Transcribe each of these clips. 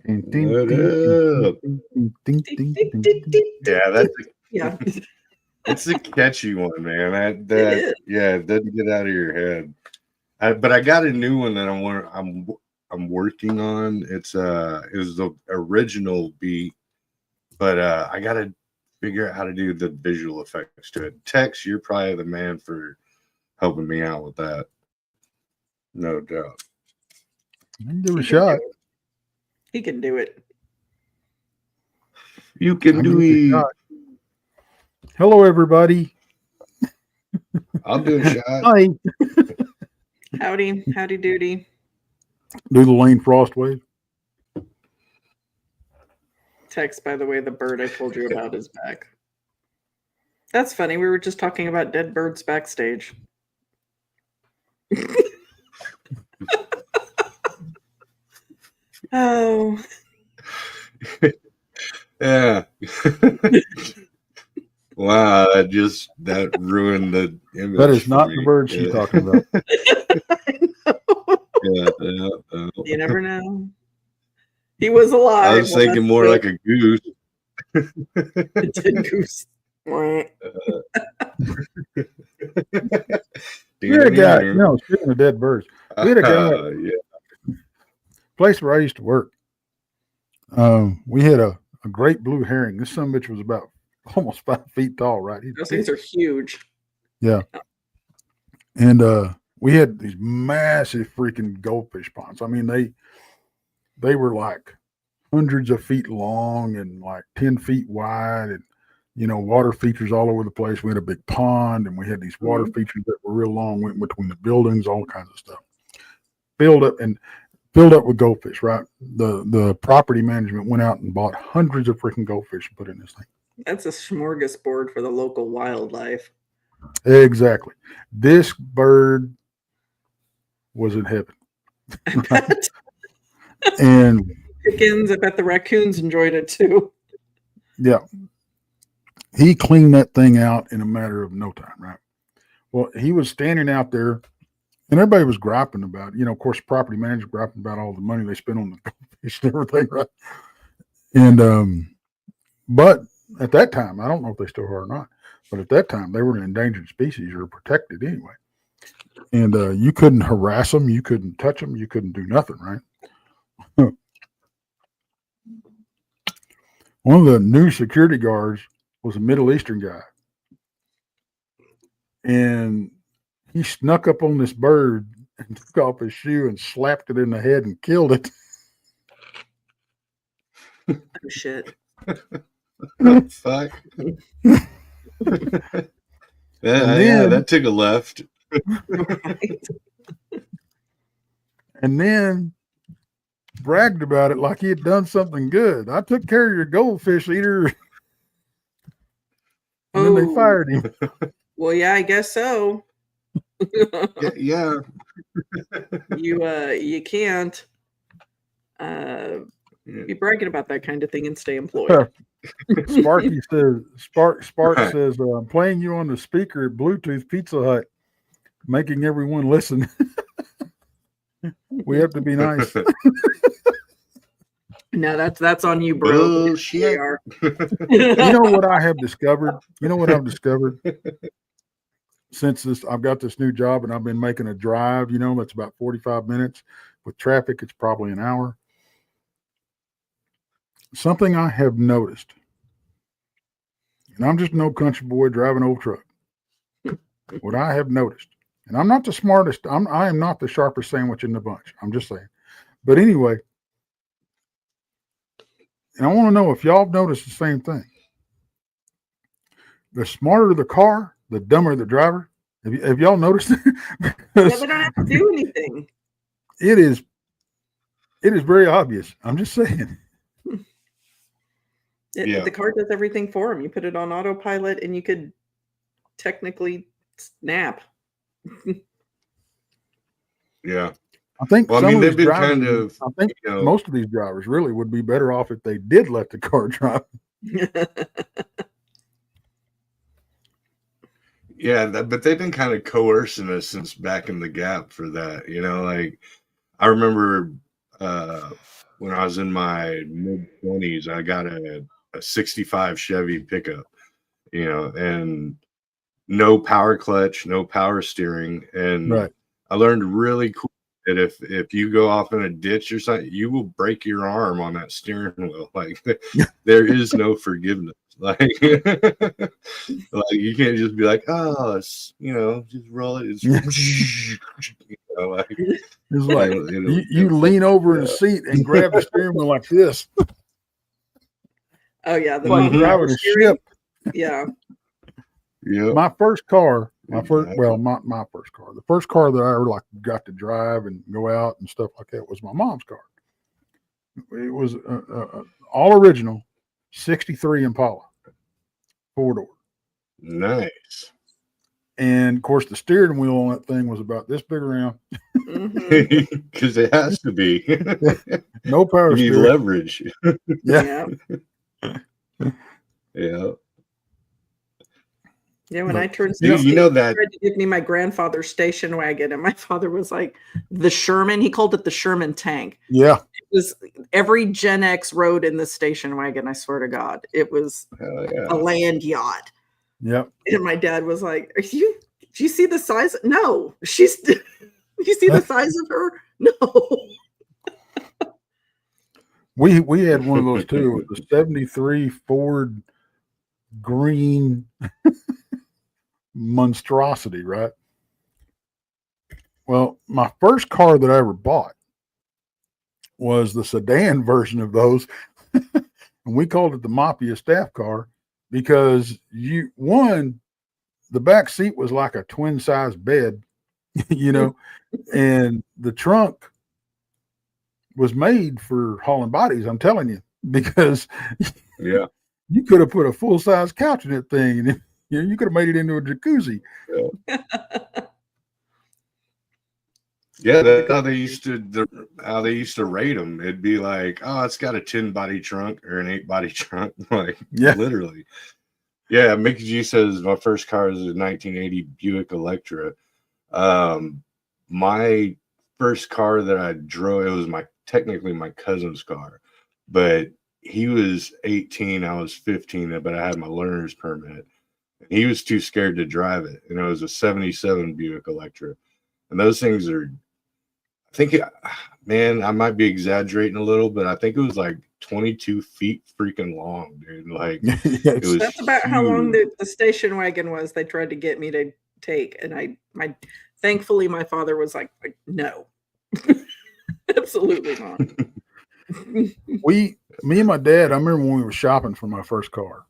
Ding, ding, What ding, ding, up? ding, ding, ding, Ding, ding, ding, ding, ding, ding. ding, ding, Yeah, ding. Yeah, it's a catchy one, man. it is. Yeah, it doesn't get out of your head. But I got a new one that I'm working on. It was the original beat, but I gotta figure out how to do the visual effects to it. Tex, you're probably the man for helping me out with that. No doubt. I can give it a He can do shot. it. He can do it. You I can can do give it a it. shot. Hello, everybody. I'll do a shot. Hi. Howdy doody. Do the Lane Frost wave. Text, by the way, the bird I told you about is back. That's funny. We were just talking about dead birds backstage. Oh, Yeah. Wow, that ruined the image. That is not for the me. bird she's talking about. Yeah. you never know. He was alive. I was thinking more like a goose. a dead goose. We had a guy, speaking of dead birds, we had a guy at Yeah. place where I used to work. We had a great blue herring. This son of a bitch was about almost 5 feet tall, right? Those things are huge. Yeah. And we had these massive freaking goldfish ponds. I mean, they were like hundreds of feet long and like 10 feet wide, and water features all over the place. We had a big pond, and we had these water features that were real long, went between the buildings, all kinds of stuff. Filled up with goldfish, right? The property management went out and bought hundreds of freaking goldfish and put in this thing. That's a smorgasbord for the local wildlife. Exactly. This bird was in heaven. Right? And chickens, I bet the raccoons enjoyed it too. Yeah. He cleaned that thing out in a matter of no time, right? Well, he was standing out there, and everybody was griping about, of course, property manager griping about all the money they spent on the goldfish and everything, right? And but at that time, I don't know if they still are or not, but at that time they were an endangered species or protected anyway. And you couldn't harass them, you couldn't touch them, you couldn't do nothing, right? One of the new security guards was a Middle Eastern guy. And he snuck up on this bird and took off his shoe and slapped it in the head and killed it. Oh, shit. Fuck. Yeah, that took a left. Right. And then bragged about it like he had done something good. I took care of your goldfish eater. And then they fired him. Well, yeah, I guess so. Yeah. You can't be bragging about that kind of thing and stay employed. Sparky says, Spark says, I'm playing you on the speaker at Bluetooth Pizza Hut, making everyone listen. We have to be nice. No, that's on you, bro. Bullshit. You know what I have discovered? Since I've got this new job and I've been making a drive, that's about 45 minutes. With traffic, it's probably an hour. Something I have noticed, and I'm just an old country boy driving an old truck. What I have noticed, and I'm not the smartest, I am not the sharpest sandwich in the bunch. I'm just saying. But anyway, and I want to know if y'all have noticed the same thing. The smarter the car, the dumber the driver. Have y'all noticed? Yeah, they don't have to do anything. It is very obvious. I'm just saying. The car does everything for them. You put it on autopilot and you could technically nap. Yeah. I think they've been drivers, kind of. I think most of these drivers really would be better off if they did let the car drive. Yeah, but they've been kind of coercing us since back in the gap for that. Like I remember when I was in my mid-20s, I got a 65 Chevy pickup, and no power clutch, no power steering. And Right. I learned really cool that if you go off in a ditch or something, you will break your arm on that steering wheel. Like there is no forgiveness. Like, like you can't just be like, oh, just roll it. It's like It's like you it'll lean over in the seat and grab the steering wheel like this. Oh yeah, the Like non-power driving a steering. ship. Yeah. Yeah. My first car, my first Exactly. my first car. The first car that I ever like got to drive and go out and stuff like that was my mom's car. It was all original 63 Impala, 4-door. Nice. And of course the steering wheel on that thing was about this big around. Mhm. Because it has to be. No power You need steering. leverage. Yeah. Yeah. Yeah, when But, I turned you know- 16, You know he that tried to give me my grandfather's station wagon, and my father was like, the Sherman. He called it the Sherman tank. Yeah. It was every Gen X rode in the station wagon. I swear to God, it was hell yeah. a land yacht. Yep. And my dad was like, do you see the size? No, she's. You see the size of her? No. We had one of those too. It was a 73 Ford green monstrosity, right? Well, my first car that I ever bought was the sedan version of those. And we called it the Mafia staff car because the back seat was like a twin size bed, and the trunk was made for hauling bodies. I'm telling you, because Yeah. you could have put a full size couch in that thing, and you could have made it into a jacuzzi. Yeah, that's how they used to rate them. It'd be like, oh, it's got a 10 body trunk or an 8 body trunk. Like, Yeah. literally. Yeah, Mickey G says my first car is a 1980 Buick Electra. My first car that I drove, it was technically my cousin's car, but he was 18, I was 15, but I had my learner's permit. He was too scared to drive it, and it was a 77 Buick Electra. And those things are, I think, man, I might be exaggerating a little, but I think it was like 22 feet freaking long, dude. Like, it was That's about how long huge. the station wagon was. They tried to get me to take, and thankfully my father was like no, absolutely not. Me and my dad, I remember when we were shopping for my first car,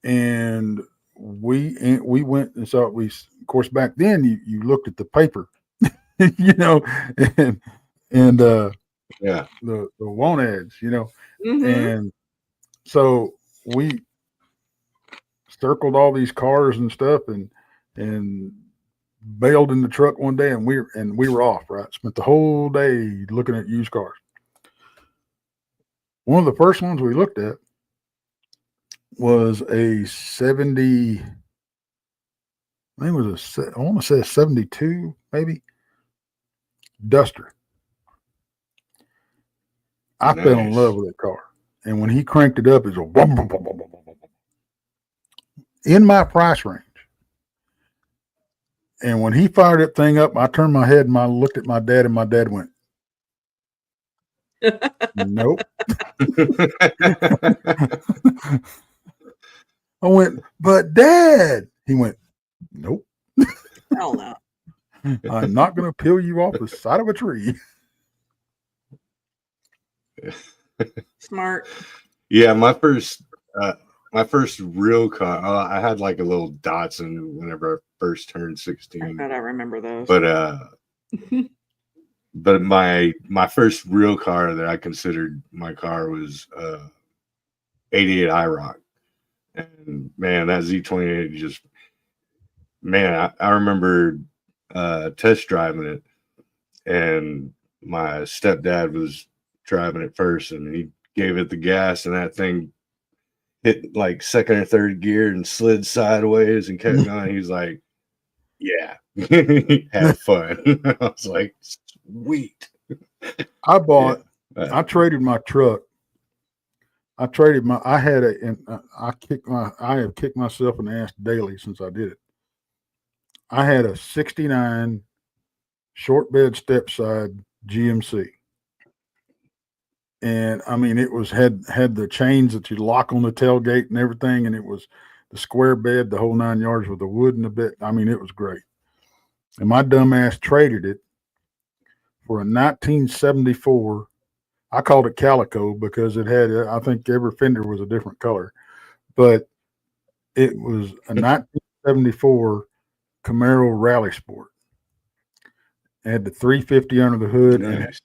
and we went and saw we, of course, back then you looked at the paper, and Yeah. the want ads, Mhm. and so we circled all these cars and stuff, and bailed in the truck one day, and we were off. Right, spent the whole day looking at used cars. One of the first ones we looked at was a 70. I think it was I want to say a 72, maybe Duster. I fell in Nice. love with that car, and when he cranked it up, it was a boom, boom, boom, boom, boom, boom, boom, in my price range. And when he fired that thing up, I turned my head and I looked at my dad, and my dad went, "Nope." I went, "But Dad," he went, "Nope. Hell no. I'm not going to peel you off the side of a tree." Smart. Yeah, my first real car, I had like a little Datsun whenever I first turned I 16. bet I remember those. But my first real car that I considered my car was 88 IROC. And man, that Z28 just, man, I remember test driving it, and my stepdad was driving it first, and he gave it the gas, and that thing hit like second or third gear and slid sideways and kept going. He's like, yeah, have fun. I was like, sweet. I bought. Yeah. I traded my truck. I traded my. I had a. And I kicked my. I have kicked myself in the ass daily since I did it. I had a '69 short bed step side GMC, and I mean it was had the chains that you lock on the tailgate and everything, and it was the square bed, the whole 9 yards with the wood in the bed. I mean it was great. And my dumb ass traded it for a 1974. I called it calico because it had, I think every fender was a different color, but it was a 1974 Camaro Rally Sport. It had the 350 under the hood and Nice.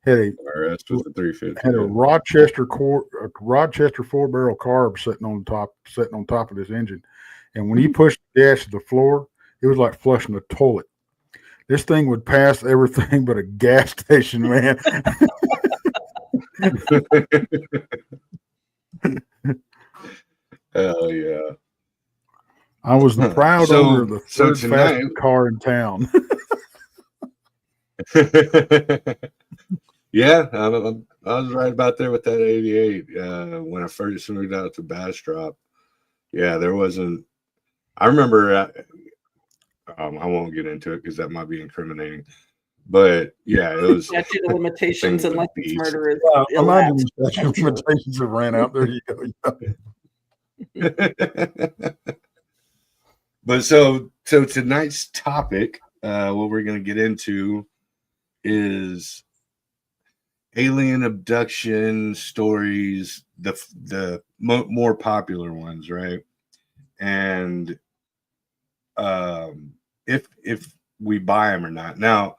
had a RS with the 350. had a Rochester 4-barrel carb sitting on top of this engine, and when you pushed the gas to the floor, it was like flushing a toilet. This thing would pass everything but a gas station, man. Hell yeah. I was the proud So- owner of the so third tonight- fastest car in town. Yeah, I was right about there with that 88. When I first moved out to Bastrop, yeah, there wasn't. I remember. I won't get into it because that might be incriminating. But yeah, it was. Statute of limitations Thing and with license beast. murder is Imagine elapsed. the statute of limitations have ran out. There you go. But so tonight's topic, what we're going to get into is alien abduction stories, the more popular ones, right? And if we buy them or not. Now,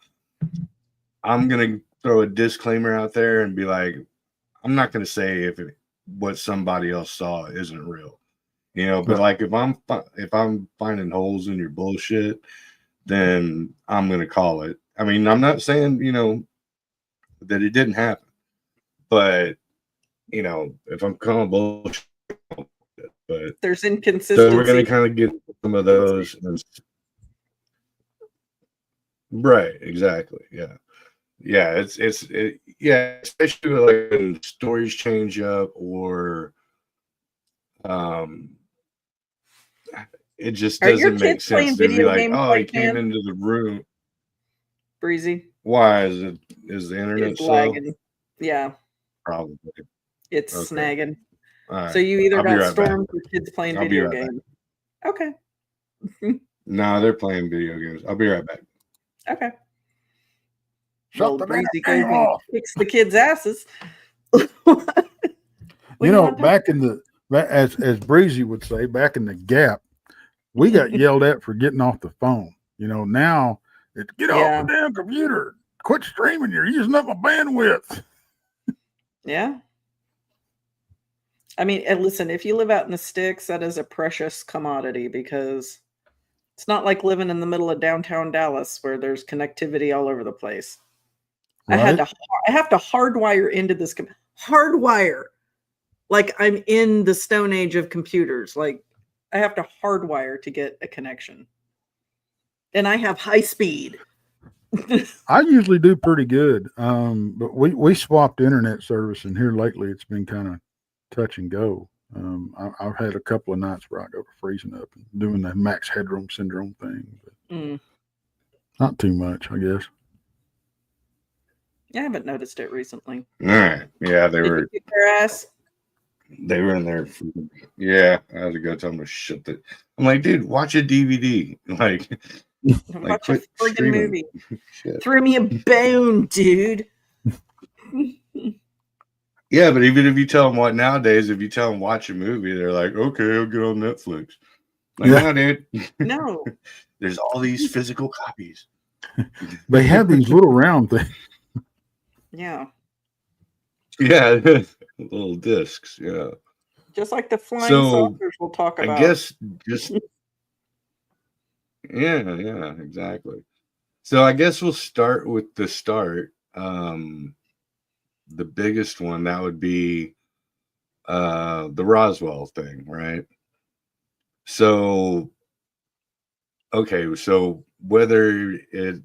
I'm going to throw a disclaimer out there and be like, I'm not going to say what somebody else saw isn't real. You know, but like if I'm finding holes in your bullshit, then I'm gonna call it. I mean, I'm not saying that it didn't happen, but if I'm calling bullshit, but There's inconsistency. so we're gonna kind of get some of those. Right? Exactly. Yeah. Yeah. Yeah. Especially like when stories change up or it just Are your doesn't make kids playing sense. They'd be video like, games "Oh, right he came now? into the room. Breezy. Why is the internet It's slow? lagging. Yeah, Probably. it's Okay. snagging. All right. So you either I'll be got right back. stormed or kids playing I'll be video right back. games. Okay. No, they're playing video games. I'll be right back. Okay. Shut Well, the Breezy damn goes game and off. kicks the kids' asses. You know, back in the as Breezy would say, back in the Gap, we got yelled at for getting off the phone. Now it's get off the damn computer. Quit streaming. You're using up my bandwidth. Yeah. I mean, and listen, if you live out in the sticks, that is a precious commodity because it's not like living in the middle of downtown Dallas where there's connectivity all over the place. Right? I have to hardwire into this hardwire. Like I'm in the stone age of computers. Like I have to hardwire to get a connection. And I have high speed. I usually do pretty good. But we swapped internet service, and here lately it's been kind of touch and go. I've had a couple of nights where I go to freezing up and doing the max headroom syndrome thing. But not too much, I guess. I haven't noticed it recently. All right. Yeah, they Did were you kick their ass? they were in there. Yeah, I had to go tell them to shut the. I'm like, dude, watch a DVD. Like Watch a quit friggin' streaming. movie. Shit. Threw me a bone, dude. Yeah, but even if you tell them if you tell them watch a movie, they're like, okay, I'll get on Netflix. Like, Yeah. no, dude. No. There's all these physical copies. They have these little round things. Yeah. Yeah, little discs. Yeah. Just like the flying So, saucers we'll talk about. I guess just yeah, exactly. So I guess we'll start with the start. The biggest one that would be the Roswell thing, right? So okay, so whether it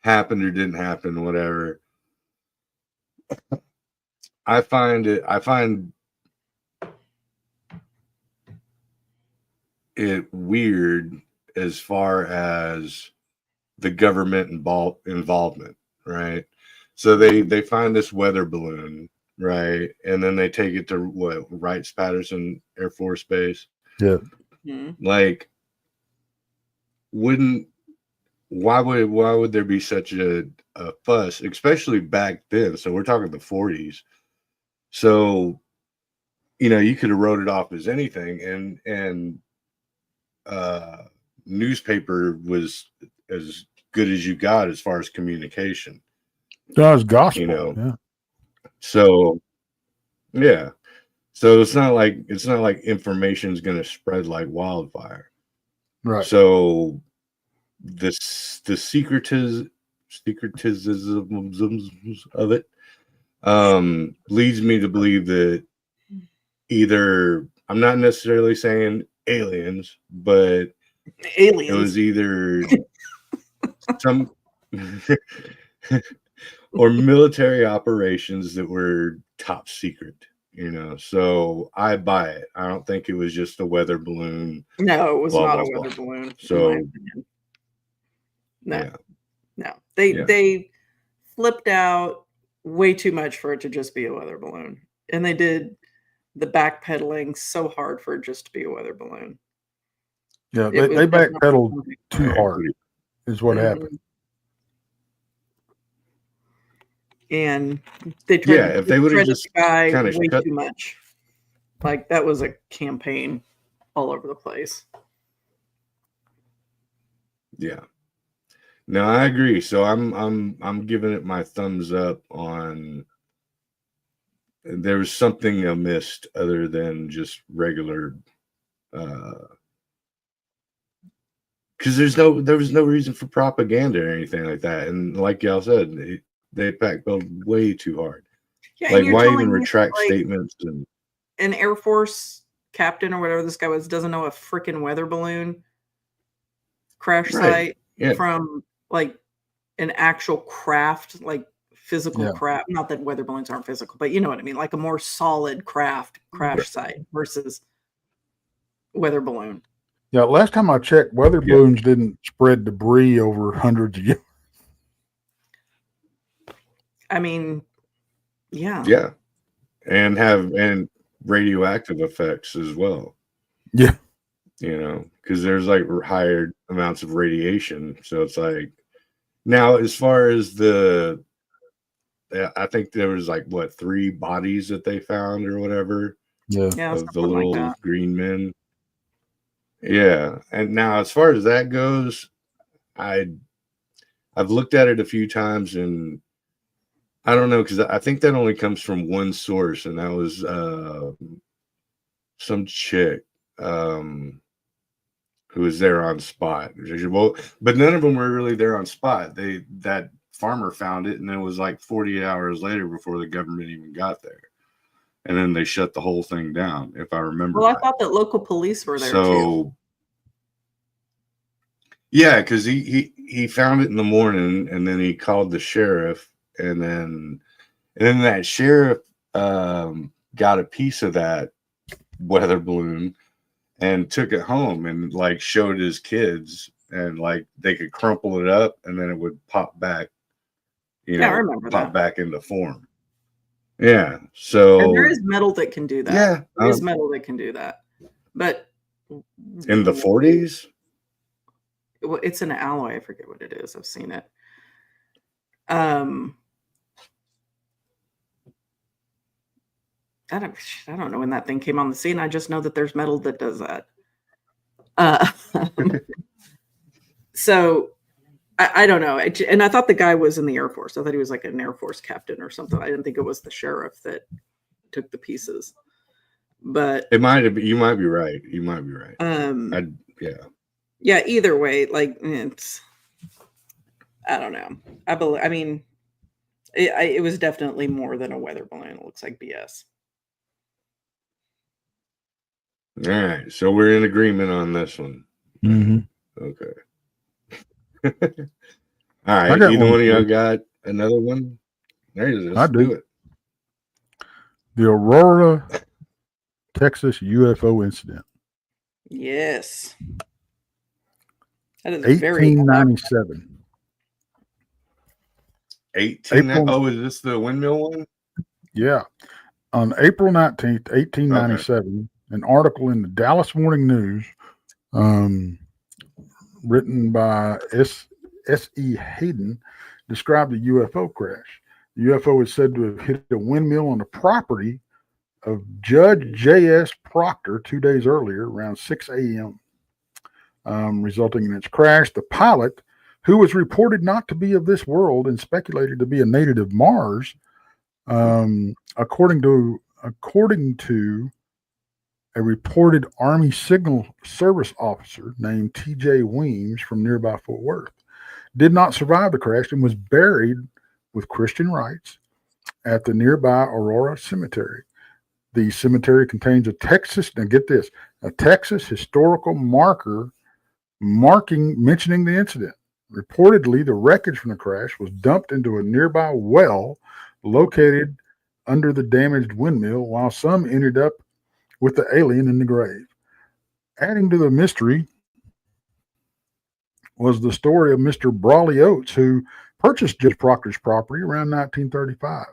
happened or didn't happen, whatever. I find it weird as far as the government involvement, right? So they find this weather balloon, right, and then they take it to what, Wright-Patterson Air Force Base. Yeah. Like, why would there be such a fuss, especially back then? So we're talking the 40s. So, you know, you could have wrote it off as anything, and newspaper was as good as you got as far as communication. That was gospel. You know. Yeah. So, yeah. So it's not like information is going to spread like wildfire. Right. So the secretism of it leads me to believe that either, I'm not necessarily saying aliens, but Aliens. it was either some or military operations that were top secret, you know. So I buy it. I don't think it was just a weather balloon. No, it was Blah, not blah, a blah. weather balloon. So, in my opinion. No, yeah. no, Yeah. they flipped out way too much for it to just be a weather balloon, and they did the backpedaling so hard for it just to be a weather balloon. Yeah, It they was backpedaled definitely too hard, is what happened. And they tried Yeah, to if they would have discredit just the guy kind of way cut, too much. Like, that was a campaign all over the place. yeah. No, I agree. So I'm giving it my thumbs up on. There was something amiss other than just regular, because there was no reason for propaganda or anything like that. And like y'all said, they backpedaled way too hard. Yeah, Like, and you're why telling even me, retract like, statements? And an Air Force captain or whatever this guy was doesn't know a freaking weather balloon crash right, site yeah, from, like, an actual craft, like physical Yeah. craft. Not that weather balloons aren't physical, but you know what I mean, like a more solid craft crash site versus weather balloon. Yeah. Last time I checked, weather Yeah. balloons didn't spread debris over hundreds of years. I mean, yeah. yeah, and radioactive effects as well. Yeah. You know, because there's like higher amounts of radiation. So it's like, now as far as I think there was like, what, 3 bodies that they found or whatever Yeah. Yeah, of the something like little that. green men. Yeah, and now as far as that goes, I've looked at it a few times, and I don't know, because I think that only comes from one source, and that was some chick who was there on spot. Well, but none of them were really there on spot. That farmer found it, and it was like 48 hours later before the government even got there, and then they shut the whole thing down, if I remember Well, I right. thought that local police were there too. So yeah, because he found it in the morning, and then he called the sheriff, and then that sheriff got a piece of that weather balloon and took it home and like showed his kids, and like they could crumple it up and then it would pop back, Yeah, I remember pop that. back into form. Yeah. So And there is metal that can do that. yeah, There is metal that can do that. But in the 40s. well, it's an alloy. I forget what it is. I've seen it. I don't know when that thing came on the scene. I just know that there's metal that does that. So I don't know. And I thought the guy was in the Air Force. I thought he was like an Air Force captain or something. I didn't think it was the sheriff that took the pieces. But It might have been. You might be right. You might be right. Yeah. Yeah. Either way, like, it's, I don't know. I mean, it was definitely more than a weather balloon. It looks like BS. All right. So we're in agreement on this one. Mm-hmm. Okay. All I right. got Either one one of y'all too. got another one? There you go. I Let's do do. it. The Aurora, Texas UFO incident, Yes. That is very 1897. 18. April, Oh, is this the windmill one? yeah. On April 19th, 1897, an article in the Dallas Morning News, um, written by S.E. Hayden, described a UFO crash. The UFO is said to have hit a windmill on the property of Judge J.S. Proctor 2 days earlier, around 6 a.m., resulting in its crash. The pilot, who was reported not to be of this world and speculated to be a native of Mars, according to a reported Army Signal Service officer named T.J. Weems from nearby Fort Worth, did not survive the crash and was buried with Christian rites at the nearby Aurora Cemetery. The cemetery contains a Texas historical marker mentioning the incident. Reportedly, the wreckage from the crash was dumped into a nearby well located under the damaged windmill, while some ended up with the alien in the grave. Adding to the mystery was the story of Mr. Brawley Oates, who purchased Judge Proctor's property around 1935.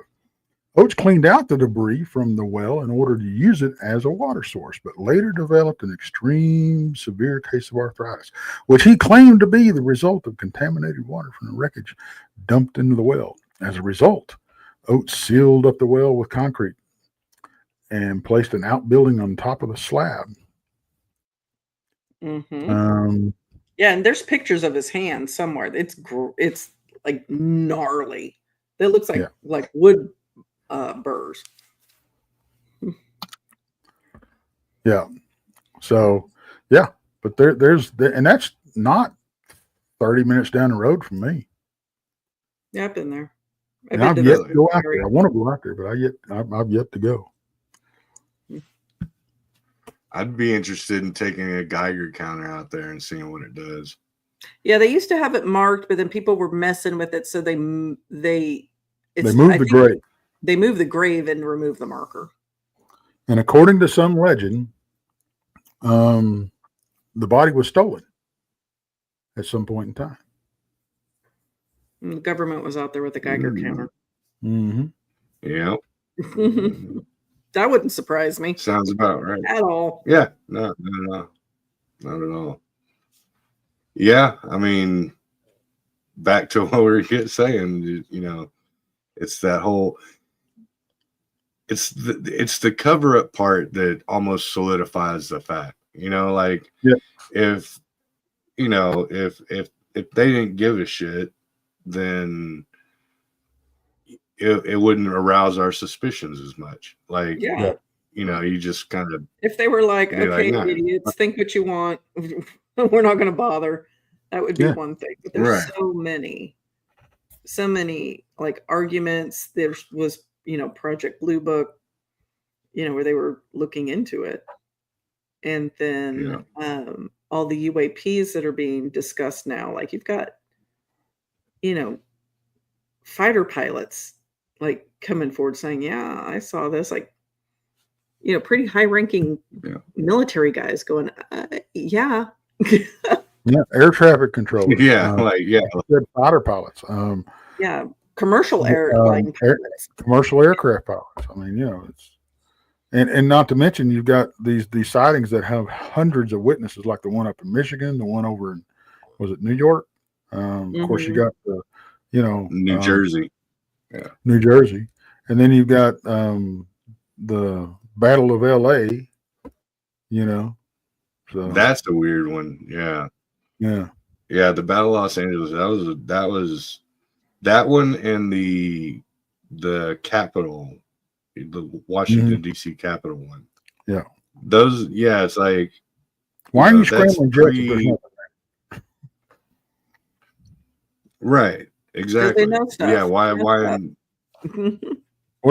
Oates cleaned out the debris from the well in order to use it as a water source, but later developed an extreme severe case of arthritis, which he claimed to be the result of contaminated water from the wreckage dumped into the well. As a result, Oates sealed up the well with concrete and placed an outbuilding on top of the slab. Yeah, and there's pictures of his hand somewhere. It's like gnarly. It looks like wood burrs. Yeah. So yeah, but and that's not 30 minutes down the road from me. Yeah, I've been there. I've yet to go out there. I want to go out there, but I've yet to go. I'd be interested in taking a Geiger counter out there and seeing what it does. Yeah, they used to have it marked, but then people were messing with it, so they moved the grave. They moved the grave and removed the marker. And according to some legend, the body was stolen at some point in time. And the government was out there with a Geiger counter. Mm-hmm. Yeah. That wouldn't surprise me. Sounds about right. At all. Yeah. No. Not at all. Yeah. I mean, back to what we were saying, it's that whole, it's the cover up part that almost solidifies the fact, if they didn't give a shit, then it wouldn't arouse our suspicions as much. You just kind of, if they were like, okay, nah, idiots, think what you want. We're not going to bother. That would be one thing. But there's so many like arguments. There was, Project Blue Book, where they were looking into it. And then all the UAPs that are being discussed now, like you've got, fighter pilots like coming forward saying, yeah, I saw this, like, pretty high ranking military guys going, yeah. Yeah, air traffic controllers. Fighter pilots. Commercial commercial aircraft pilots. I mean, it's and not to mention you've got these sightings that have hundreds of witnesses, like the one up in Michigan, the one over in New York. Of course, you got the New Jersey, New Jersey, and then you've got the Battle of L.A. So that's a weird one. Yeah. The Battle of Los Angeles. That was that one, and the Capitol, the Washington D.C. Capitol one. Yeah. Those. Yeah. It's like, why are you scrambling jets? Right. Exactly. They know stuff. Yeah. Why? What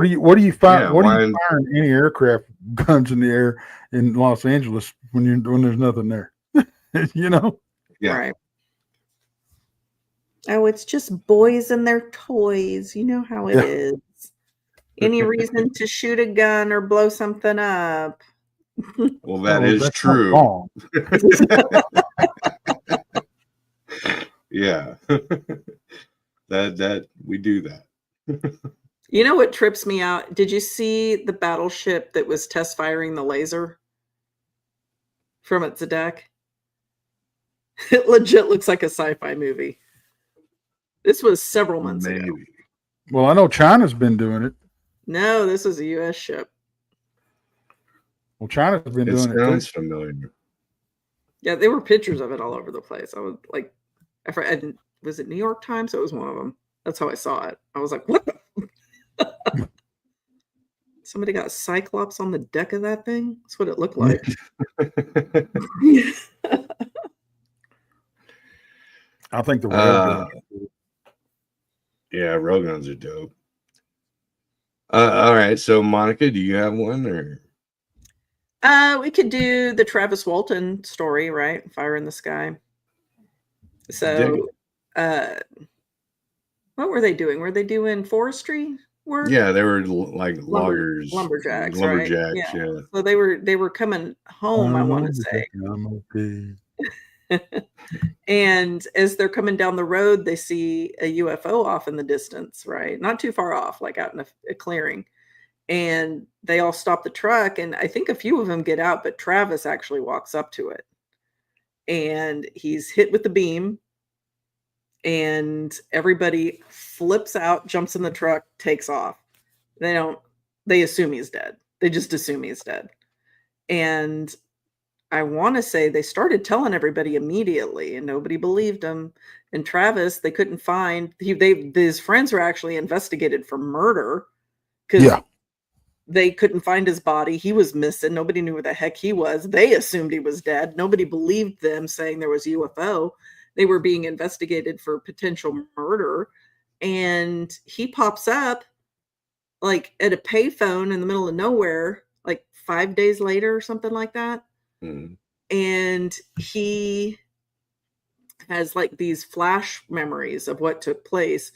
do you find? Yeah, what are you firing any aircraft guns in the air in Los Angeles when there's nothing there? Yeah. Right. Oh, it's just boys and their toys. You know how it Yeah. is. Any reason to shoot a gun or blow something up? Well, that Oh, is that's not true. wrong. Yeah. that we do that. You know what trips me out? Did you see the battleship that was test firing the laser from its deck? It legit looks like a sci-fi movie. This was several months ago. Maybe. Well, I know China's been doing it. No, this was a U.S. ship. Well, China's been It doing it too. sounds familiar. Yeah, there were pictures of it all over the place. I was like, was it New York Times? It was one of them. That's how I saw it. I was like, what the? Somebody got Cyclops on the deck of that thing? That's what it looked like. I think the railgun. Yeah, railguns are dope. All right, so Monica, do you have one or? We could do the Travis Walton story, right? Fire in the Sky. So, what were they doing? Were they doing forestry work? Yeah, they were like loggers, lumberjacks, lumberjacks. right? Yeah. So they were coming home, I want to say. I'm okay. And as they're coming down the road, they see a UFO off in the distance, right? Not too far off, like out in a clearing. And they all stop the truck, and I think a few of them get out, but Travis actually walks up to it. And he's hit with the beam, and everybody flips out, jumps in the truck, takes off. They assume he's dead. They just assume he's dead. And I want to say they started telling everybody immediately, and nobody believed him. And Travis, they couldn't find. His friends were actually investigated for murder because they couldn't find his body. He was missing. Nobody knew where the heck he was. They assumed he was dead. Nobody believed them saying there was UFO. They were being investigated for potential murder, and he pops up like at a payphone in the middle of nowhere, like 5 days later or something like that. Mm-hmm. And he has like these flash memories of what took place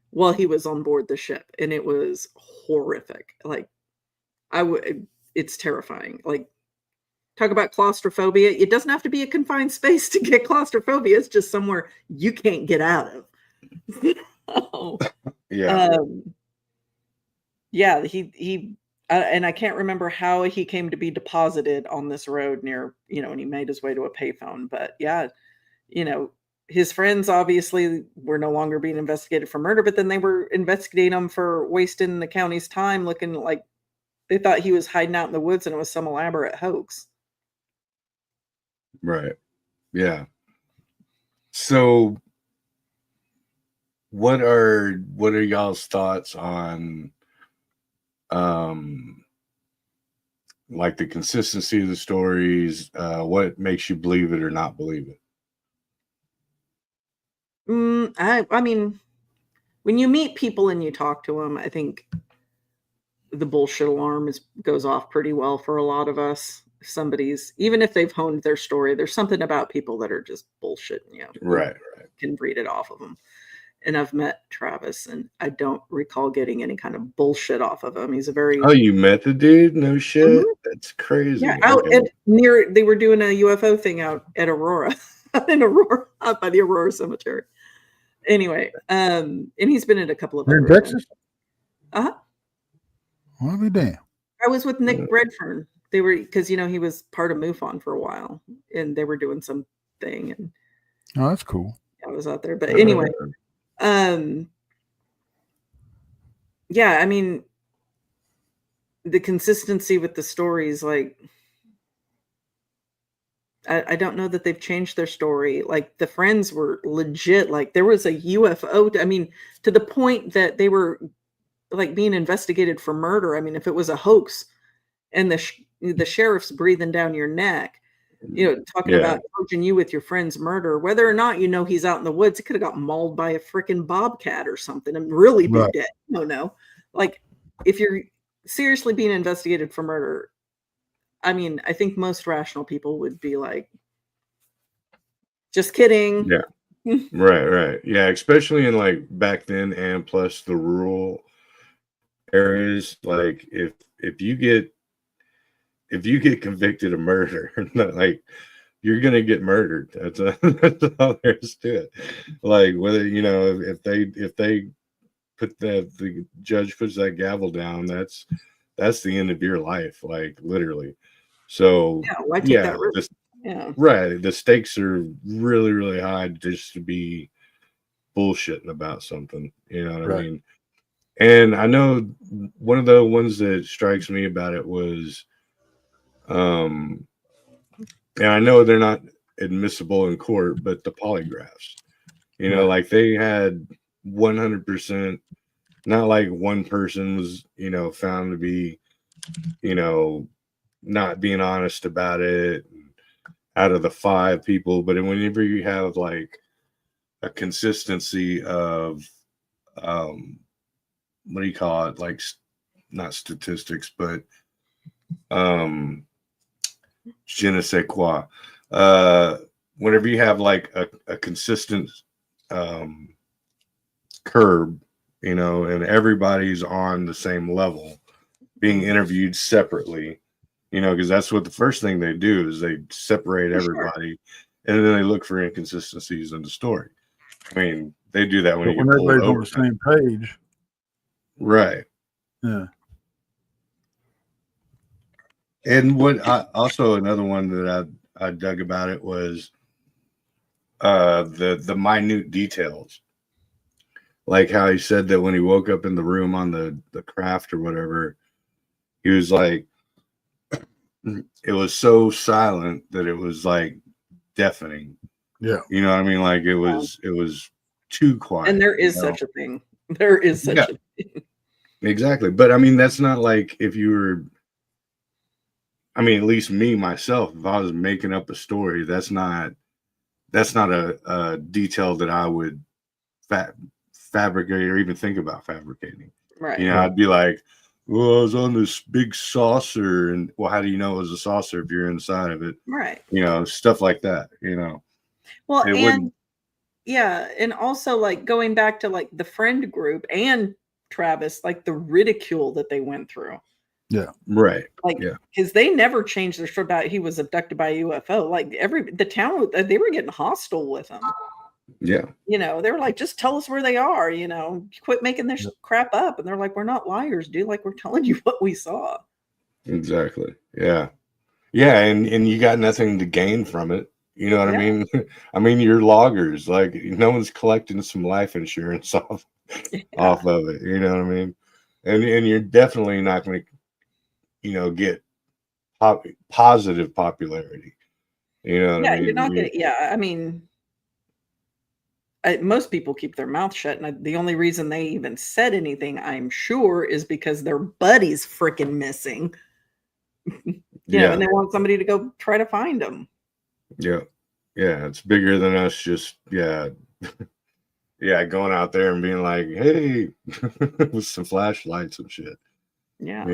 while he was on board the ship, and it was horrific. Like it's terrifying. Like, talk about claustrophobia. It doesn't have to be a confined space to get claustrophobia. It's just somewhere you can't get out of. Yeah. Yeah, he and I can't remember how he came to be deposited on this road near, and he made his way to a payphone. But yeah, his friends obviously were no longer being investigated for murder, but then they were investigating him for wasting the county's time, looking like they thought he was hiding out in the woods and it was some elaborate hoax. Right. Yeah. So what are y'all's thoughts on like the consistency of the stories? What makes you believe it or not believe it? I mean, when you meet people and you talk to them, I think the bullshit alarm goes off pretty well for a lot of us. Even if they've honed their story, there's something about people that are just bullshitting you. Right. Can read it off of them. And I've met Travis, and I don't recall getting any kind of bullshit off of him. He's a very... Oh, you met the dude? No shit. Mm-hmm. That's crazy. Yeah, out they were doing a UFO thing out at Aurora, out by the Aurora Cemetery. Anyway, and he's been in a couple of in Texas. Uh-huh. Well, I'll be damned. I was with Nick Redfern. They were, because he was part of MUFON for a while, and they were doing some thing, and that's cool. I was out there, but anyway, yeah, I mean, the consistency with the stories, like, I don't know that they've changed their story. Like, the friends were legit. Like, there was a UFO. I mean, to the point that they were like being investigated for murder. I mean, if it was a hoax and the sheriff's breathing down your neck, talking about charging you with your friend's murder, whether or not he's out in the woods, he could have got mauled by a freaking bobcat or something and really be dead. No. Like, if you're seriously being investigated for murder, I mean, I think most rational people would be like, just kidding. Yeah. Right. Yeah, especially in like back then and plus the rural areas. Like if you get convicted of murder, like you're gonna get murdered. That's all there is to it. Like whether if they put the judge puts that gavel down, that's the end of your life, like literally. So Yeah, why take yeah, that risk? Yeah. right. The stakes are really, really high just to be bullshitting about something. You know what I Right. mean? And I know one of the ones that strikes me about it was, um, and I know they're not admissible in court, but the polygraphs. Right. Like they had 100%. Not like one person was, found to be, you know, not being honest about it out of the 5 people. But whenever you have like a consistency of, um, what do you call it? Like, not statistics, but je ne sais quoi. Whenever you have like a consistent um, curb, and everybody's on the same level, being interviewed separately, because that's what the first thing they do is they separate For sure. everybody and then they look for inconsistencies in the story. I mean, they do that when But you when get pulled everybody's on over. the same page, Right. yeah. And what also another one that I dug about it was the minute details. Like how he said that when he woke up in the room on the craft or whatever, he was like, it was so silent that it was like deafening. Yeah. You know what I mean? Like it was too quiet. And there is such a thing. There is such a thing. Exactly. But I mean, that's not like if you were, I mean, at least me myself, if I was making up a story, that's not a detail that I would fabricate or even think about fabricating. Right. I'd be like, well, I was on this big saucer, and well, how do you know it was a saucer if you're inside of it? Right. Stuff like that. Well, It and wouldn't. yeah, and also like going back to like the friend group and Travis, like the ridicule that they went through. Yeah. Right. Like, Yeah. because they never changed their story about he was abducted by a UFO. Like the town, they were getting hostile with him. Yeah. They were like, just tell us where they are. Quit making this crap up. And they're like, we're not liars, dude. Like we're telling you what we saw. Exactly. Yeah. Yeah, and you got nothing to gain from it. You know what I mean? I mean, you're loggers. Like no one's collecting some life insurance off of it. You know what I mean? And you're definitely not going to, get positive popularity. You know what I mean? You're not gonna. Yeah, I mean, most people keep their mouth shut, and the only reason they even said anything, I'm sure, is because their buddy's freaking missing. And they want somebody to go try to find them. Yeah. Yeah, it's bigger than us. Just going out there and being like, hey, with some flashlights and shit. Yeah.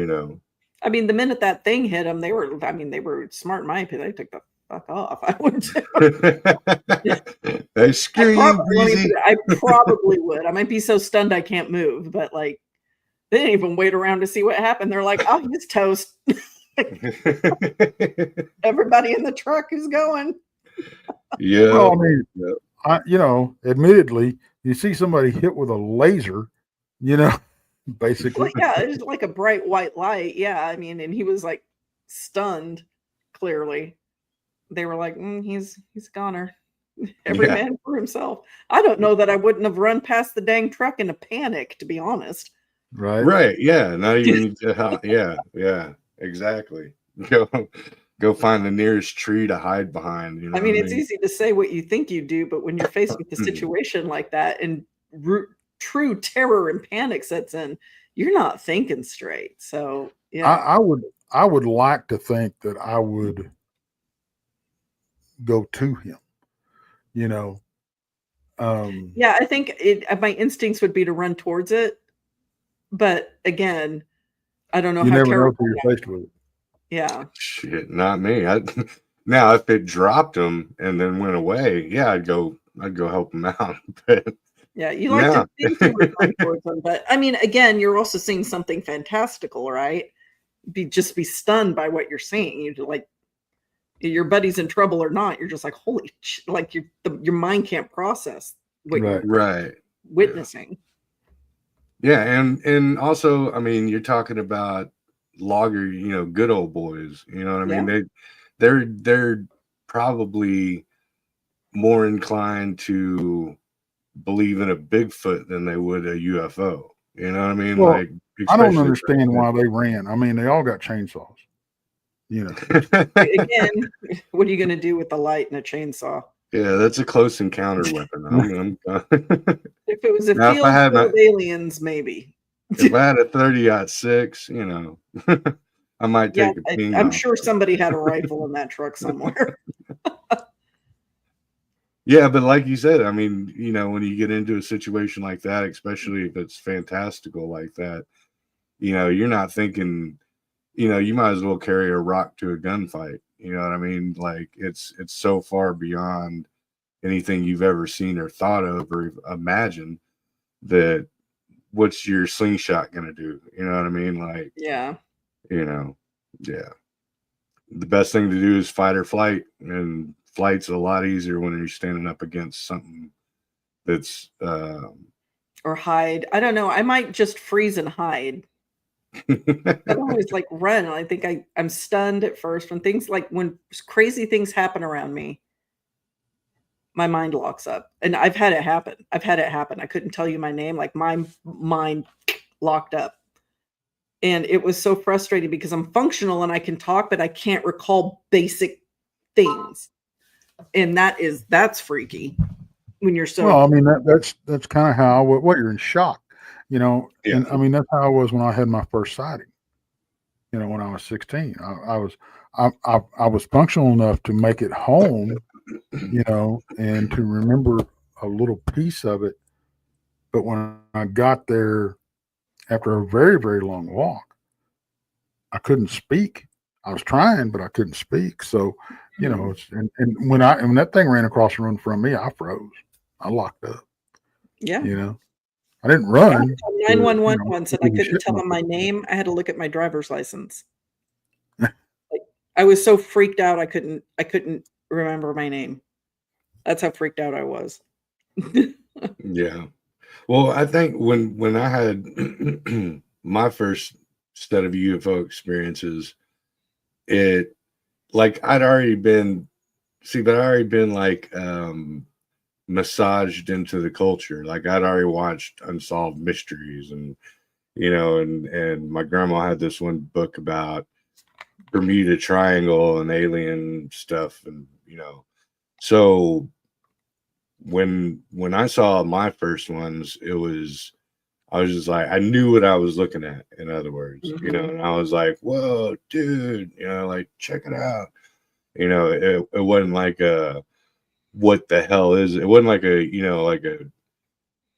I mean, the minute that thing hit them, they were smart in my opinion. They took the fuck off. I would too. They screw you, Breezy. I probably would. I might be so stunned I can't move, but like they didn't even wait around to see what happened. They're like, oh, he's toast. Everybody in the truck is going. Yeah. Well, I mean, admittedly, you see somebody hit with a laser, basically. Well, yeah, it's like a bright white light. Yeah, I mean, and he was like stunned. Clearly, they were like, "He's a goner." Every man for himself. I don't know that I wouldn't have run past the dang truck in a panic, to be honest. Right. Yeah. Not even. Yeah. Exactly. Go find the nearest tree to hide behind. I mean, it's easy to say what you think you do, but when you're faced with a situation like that and true terror and panic sets in, you're not thinking straight. So yeah, I would like to think that I would go to him. I think my instincts would be to run towards it, but again, I don't know you how never know terrible. till you're faced with it. Yeah. Shit, not me. Now, if it dropped him and then went away, I'd go I'd go help them out. But Yeah, you like no. to think you were going towards them, but I mean, again, you're also seeing something fantastical, right? Be stunned by what you're seeing. You like your buddy's in trouble or not. You're just like, holy, like your mind can't process what you're Right. Right. witnessing. Yeah, and also, I mean, you're talking about logger, good old boys. You know what I mean? Yeah. They're probably more inclined to believe in a Bigfoot than they would a UFO. You know what I mean? Well, Like, I don't especially understand why they ran. I mean, they all got chainsaws. You know, Again, what are you going to do with the light and a chainsaw? Yeah, that's a close encounter weapon. If it was a Now, field full of aliens, maybe. if I had a 30-06, I might Yeah, take a ping I'm off. sure somebody had a rifle in that truck somewhere. Yeah, but like you said, I mean, when you get into a situation like that, especially if it's fantastical like that, you're not thinking, you might as well carry a rock to a gunfight. You know what I mean? Like it's so far beyond anything you've ever seen or thought of or imagined that what's your slingshot going to do? You know what I mean? Like, Yeah. Yeah. The best thing to do is fight or flight, and flight's a lot easier when you're standing up against something that's or hide. I don't know. I might just freeze and hide. I always like run. I think I'm stunned at first when crazy things happen around me. My mind locks up, and I've had it happen. I couldn't tell you my name. Like my mind locked up, and it was so frustrating because I'm functional and I can talk, but I can't recall basic things, and that's freaky when you're so. well, I mean that's kind of how what you're in shock, Yeah. and I mean that's how I was when I had my first sighting. When I was 16, I was functional enough to make it home, and to remember a little piece of it. But when I got there after a very, very long walk, I couldn't speak. I was trying, but I couldn't speak. So, and when that thing ran across the room from me, I froze. I locked up. Yeah. I didn't run. 911 once, and I give a couldn't shit tell about them my it. name. I had to look at my driver's license. I was so freaked out. I couldn't remember my name. That's how freaked out I was. Yeah. Well, I think when I had my first set of UFO experiences, it like I'd already been like massaged into the culture. Like I'd already watched Unsolved Mysteries, and and my grandma had this one book about Bermuda Triangle and alien stuff, and so when I saw my first ones, I was just like, I knew what I was looking at, in other words, and I was like, whoa, dude, like check it out. It wasn't like a what the hell is it? It wasn't like like a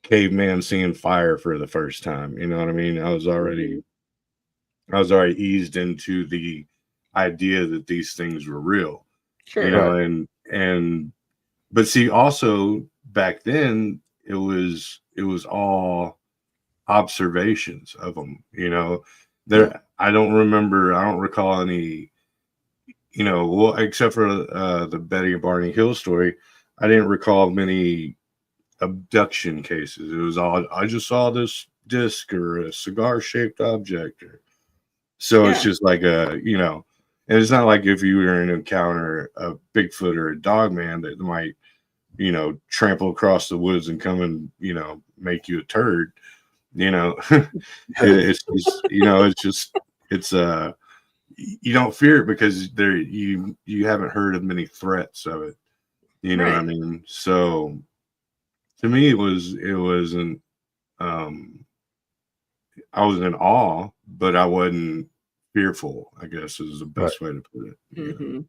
caveman seeing fire for the first time. You know what I mean? I was already eased into the idea that these things were real. Sure. And but see, also back then it was all observations of them. There I don't recall any. Well, except for the Betty and Barney Hill story, I didn't recall many abduction cases. It was all I just saw this disc or a cigar shaped object. So it's just like and it's not like if you were in an encounter a Bigfoot or a dog man that might, trample across the woods and come and, make you a turd. It's just, it's you don't fear it because you haven't heard of many threats of it. You know what I mean? So to me, it wasn't. I was in awe, but I wasn't fearful, I guess is the best way to put it.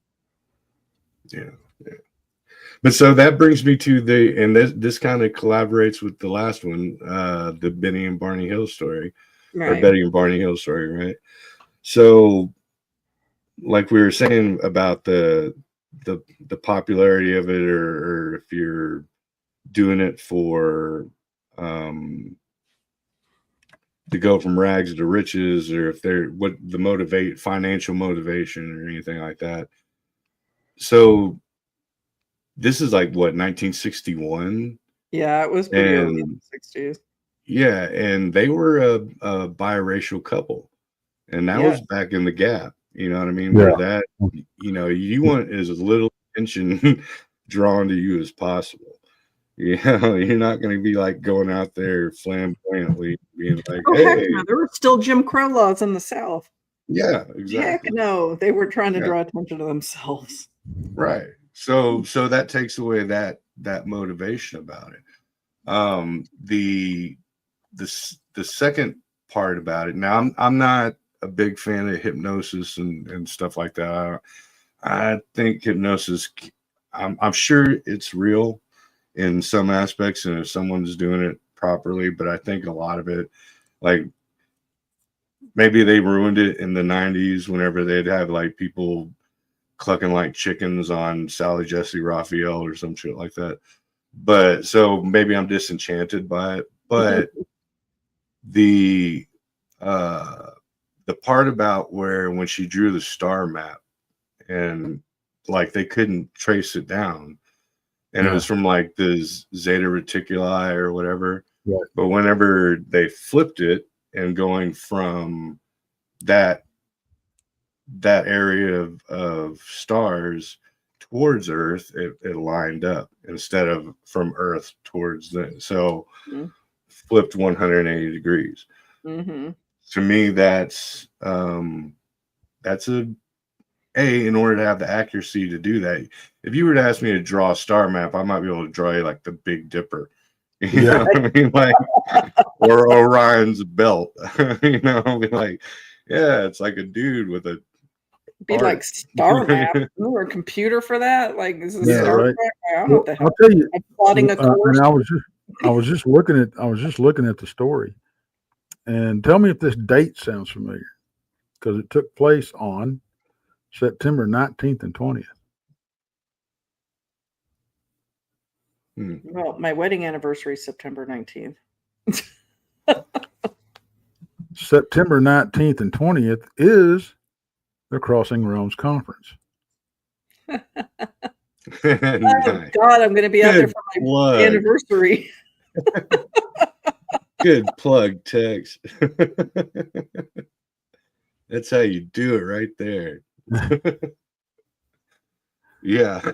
Yeah. But so that brings me to and this kind of collaborates with the last one, the Benny and Barney Hill story, or Betty and Barney Hill story, right? So, like we were saying about the popularity of it, or if you're doing it for to go from rags to riches, or if they're what the financial motivation or anything like that. So this is like what 1961, Yeah, it was pretty early in and the 60s. yeah, and they were a biracial couple, and that Yeah. was back in the Gap. You know what I mean? Yeah. Where that you want as little attention drawn to you as possible. You're not going to be like going out there flamboyantly, being like, Oh, heck "Hey, no. There were still Jim Crow laws in the South. yeah, Heck exactly, no. They were trying to yeah, draw attention to themselves. right." So that takes away that motivation about it. The second part about it. Now, I'm not a big fan of hypnosis and stuff like that. I think hypnosis. I'm sure it's real in some aspects, and if someone's doing it properly, but I think a lot of it, like maybe they ruined it in the 90s whenever they'd have like people clucking like chickens on Sally Jesse Raphael or some shit like that. But so maybe I'm disenchanted by it. But the uh the part about where when she drew the star map and like they couldn't trace it down, and it Yeah. was from like the Zeta Reticuli or whatever. Right. But whenever they flipped it and going from that area of stars towards Earth, it lined up instead of from Earth towards the flipped 180 degrees. Mm-hmm. To me, that's in order to have the accuracy to do that. If you were to ask me to draw a star map, I might be able to draw you like the Big Dipper. You know what I mean? Like, or Orion's belt. You know, I'll be like, yeah, it's like a dude with a Be heart. like star map. Or a computer for that? Like, is this Yeah, star right. map? I don't know what the hell. I'll tell you, I'm plotting a course. and I was just looking at the story, and tell me if this date sounds familiar, because it took place on September 19th and 20th. Well, my wedding anniversary is September 19th. September 19th and 20th is the Crossing Realms Conference. Nice. Oh God, I'm going to be out there for my plug. anniversary. Good plug, Tex. That's how you do it right there. Yeah.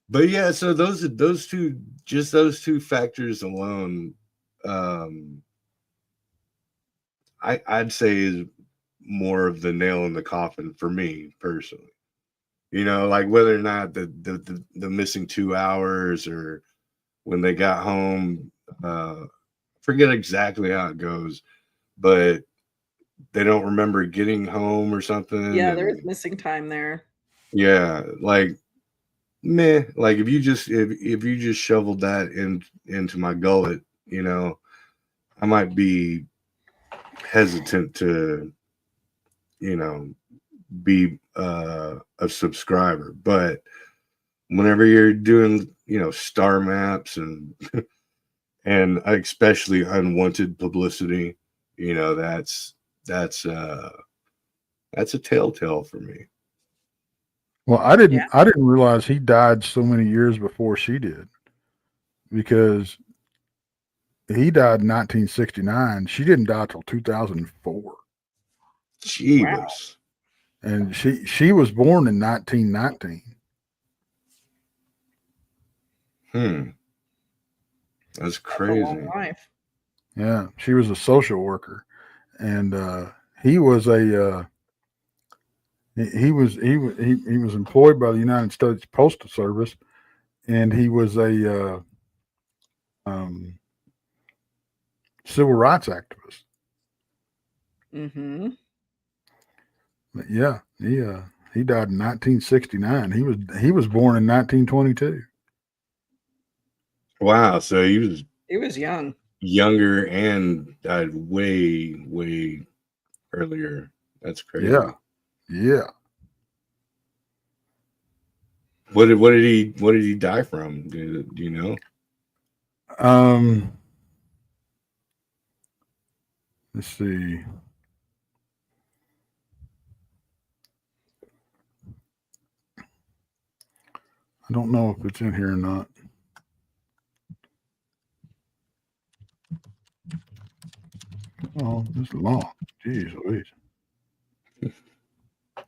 But yeah, so those two factors alone, I'd say is more of the nail in the coffin for me personally. Like whether or not the missing 2 hours or when they got home, forget exactly how it goes, but they don't remember getting home or something. Yeah, there's missing time there. Yeah, like meh. Like if you just shoveled that into my gullet, I might be hesitant to, be a subscriber. But whenever you're doing, star maps and and especially unwanted publicity, that's a telltale for me. Well, I didn't realize he died so many years before she did, because he died in 1969. She didn't die till 2004. Jeebus. And she was born in 1919. That's crazy. That's a long life. Yeah, she was a social worker, and he was a he was employed by the United States Postal Service, and he was a civil rights activist. Mm-hmm. But yeah, he died in 1969. He was born in 1922. Wow, so he was young. Younger and died way, way earlier. That's crazy. Yeah. What did he die from? Do you know? Let's see. I don't know if it's in here or not. Oh, this is long. Jeez Louise.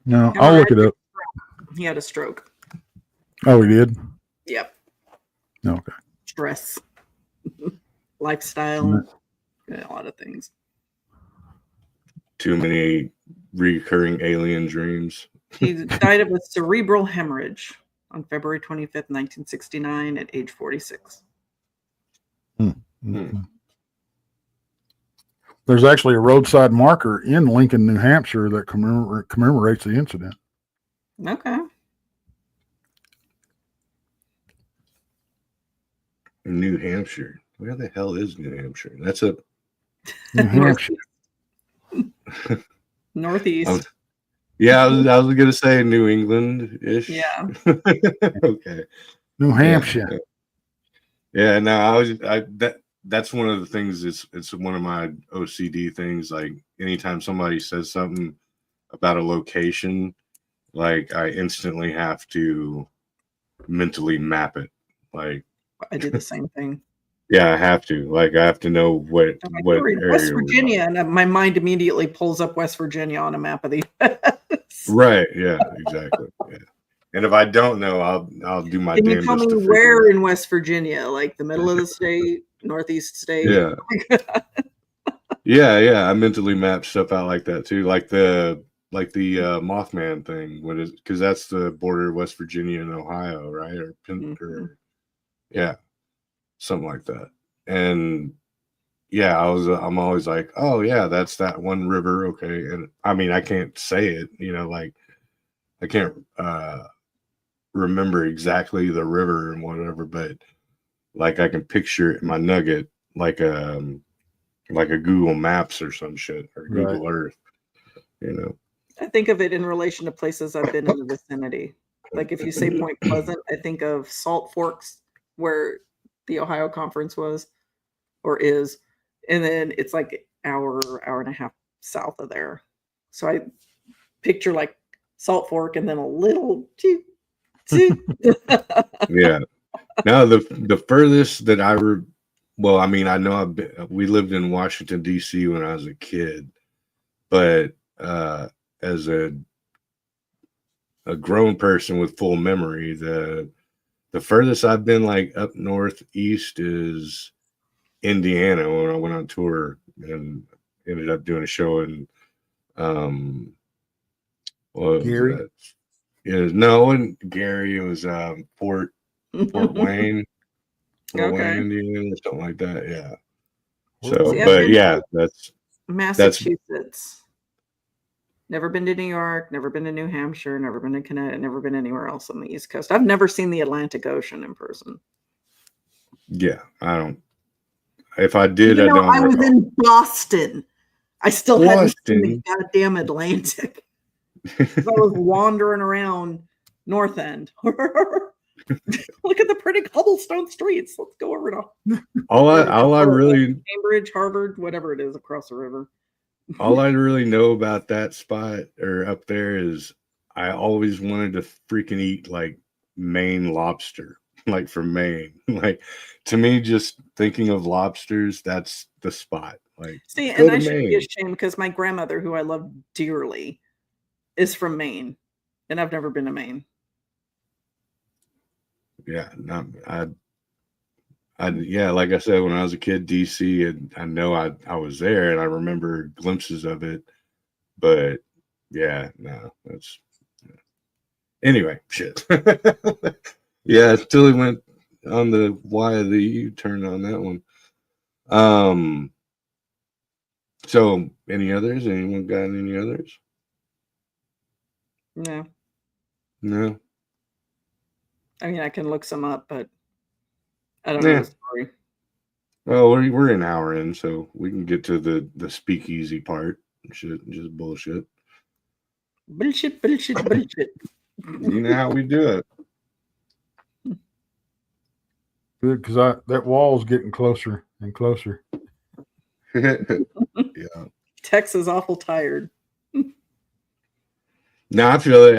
No, I'll look it up. He had a stroke. Oh, he did? Yep. Okay. Stress, lifestyle, a lot of things. Too many recurring alien dreams. He died of a cerebral hemorrhage on February 25th, 1969 at age 46. Mm-hmm. There's actually a roadside marker in Lincoln, New Hampshire that commemorates the incident. Okay. New Hampshire. Where the hell is New Hampshire? That's a New Hampshire. Northeast. Yeah, I was gonna say New England-ish. Yeah. Okay. New Hampshire. Yeah, no, that's one of the things. It's one of my OCD things. Like anytime somebody says something about a location, like I instantly have to mentally map it. Like I do the same thing. Yeah, I have to. Like I have to know what area. West Virginia, and my mind immediately pulls up West Virginia on a map of the US. Right. Yeah. Exactly. Yeah. And if I don't know, I'll do my Can you damnedest tell me to figure where it in West Virginia, like the middle of the state, northeast state? Yeah. Yeah. I mentally map stuff out like that too. Like the Mothman thing. What is, because that's the border of West Virginia and Ohio, right? Or yeah, something like that. And yeah, I'm always like, oh yeah, that's that one river. Okay. And I mean, I can't say it, like I can't remember exactly the river and whatever, but like I can picture it in my nugget, like a Google Maps or some shit, or Google Earth, I think of it in relation to places I've been in the vicinity. Like if you say Point Pleasant, I think of Salt Forks, where the Ohio Conference was or is, and then it's like hour and a half south of there. So I picture like Salt Fork and then a little yeah. Now the furthest that I know we lived in Washington D.C. when I was a kid, but as a grown person with full memory, the furthest I've been like up northeast is Indiana when I went on tour and ended up doing a show in Gary. No, it wasn't Gary. It was Fort Wayne, Wayne, Indiana, or something like that. Yeah. So, but yeah, that's Massachusetts. Never been to New York, never been to New Hampshire, never been to Connecticut, never been anywhere else on the East Coast. I've never seen the Atlantic Ocean in person. Yeah, I don't. If I did, I don't. I was in Boston. I still hadn't seen the goddamn Atlantic. I was wandering around North End. Look at the pretty cobblestone streets. Let's go over to all I really Cambridge, Harvard, whatever it is across the river. All I really know about that spot or up there is I always wanted to freaking eat like Maine lobster, like from Maine. Like to me, just thinking of lobsters, that's the spot. Like, see, and I should be ashamed because my grandmother, who I love dearly, is from Maine, and I've never been to Maine. Yeah, yeah, like I said, when I was a kid, DC, and I know I was there, and I remember glimpses of it, but yeah, no, that's anyway, shit. Yeah, it totally went on the Y of the U-turn on that one. So any others? Anyone got any others? No. I mean, I can look some up, but I don't know the story. Well, we're an hour in, so we can get to the speakeasy part. Shit, just Bullshit. You know how we do it. Good, because that wall's getting closer and closer. Yeah. Tex is awful tired. No, I feel it.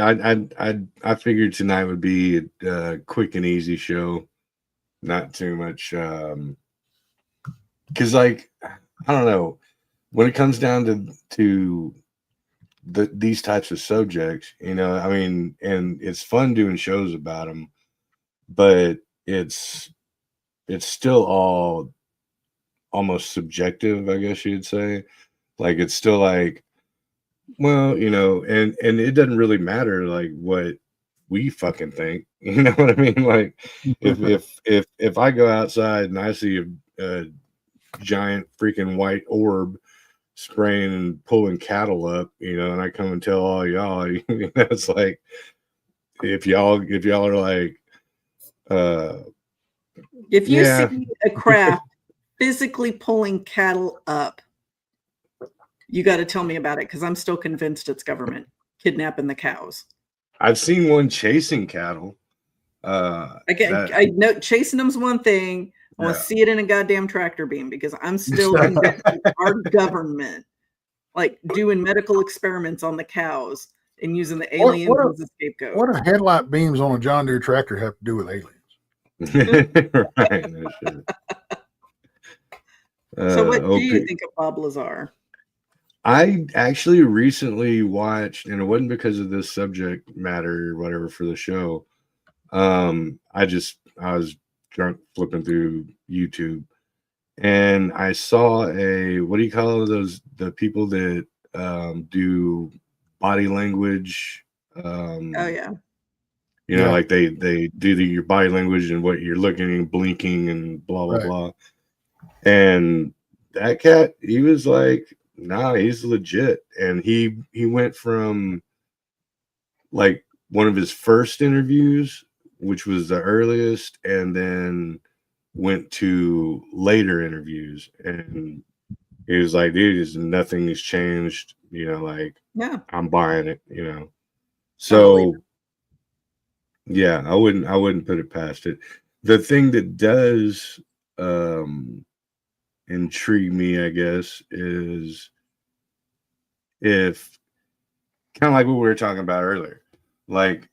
I figured tonight would be a quick and easy show, not too much. Because like I don't know, when it comes down to these types of subjects, I mean, and it's fun doing shows about them, but it's still all almost subjective, I guess you'd say. Like it's still like, well, and it doesn't really matter like what we fucking think. You know what I mean? Like if I go outside and I see a giant freaking white orb spraying and pulling cattle up, and I come and tell all y'all, it's like if y'all are like, If you yeah, see a craft physically pulling cattle up, you got to tell me about it because I'm still convinced it's government kidnapping the cows. I've seen one chasing cattle. I know chasing them's one thing. I want to see it in a goddamn tractor beam because I'm still convinced our government, like doing medical experiments on the cows and using the aliens as a scapegoat. What do headlight beams on a John Deere tractor have to do with aliens? Right. No shit. So what do you think of Bob Lazar? I actually recently watched, and it wasn't because of this subject matter or whatever for the show. I was drunk flipping through YouTube, and I saw what do you call those, the people that do body language? Oh yeah. Like they do your body language and what you're looking and blinking and blah blah blah. And that cat, he was like, nah, he's legit. And he went from like one of his first interviews, which was the earliest, and then went to later interviews. And he was like, dude, nothing has changed. Like, yeah, I'm buying it, So yeah, I wouldn't put it past it. The thing that does intrigue me, I guess, is if kind of like what we were talking about earlier, like,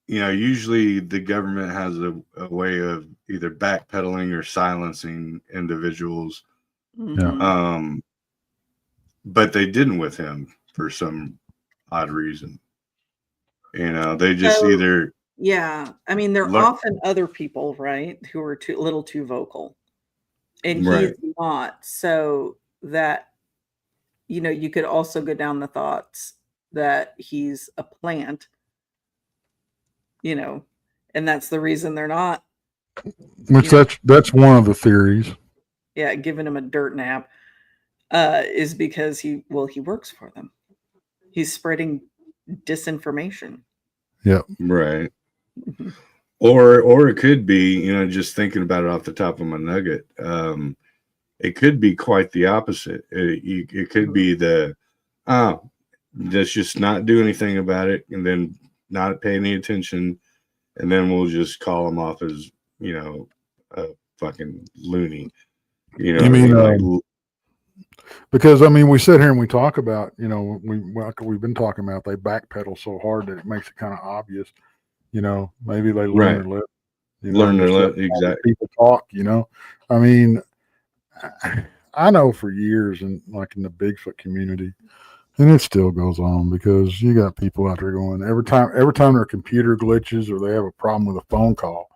usually the government has a way of either backpedaling or silencing individuals. Mm-hmm. But they didn't with him for some odd reason. They just either. Yeah. I mean, there are often other people, right, who are a little too vocal. And he's not. So that, you could also go down the thoughts that he's a plant, and that's the reason they're not. Which that's one of the theories. Yeah, giving him a dirt nap is because he works for them. He's spreading disinformation. Yeah. Right. Mm-hmm. Or it could be, just thinking about it off the top of my nugget. It could be quite the opposite. It could be let's just not do anything about it and then not pay any attention. And then we'll just call him off as, a fucking loony. You mean, because we sit here and we talk about, we've been talking about they backpedal so hard that it makes it kind of obvious. Maybe they learn their lip. Learn their lip, exactly. People talk. I mean, I know for years, and like in the Bigfoot community, and it still goes on because you got people out there going every time their computer glitches or they have a problem with a phone call.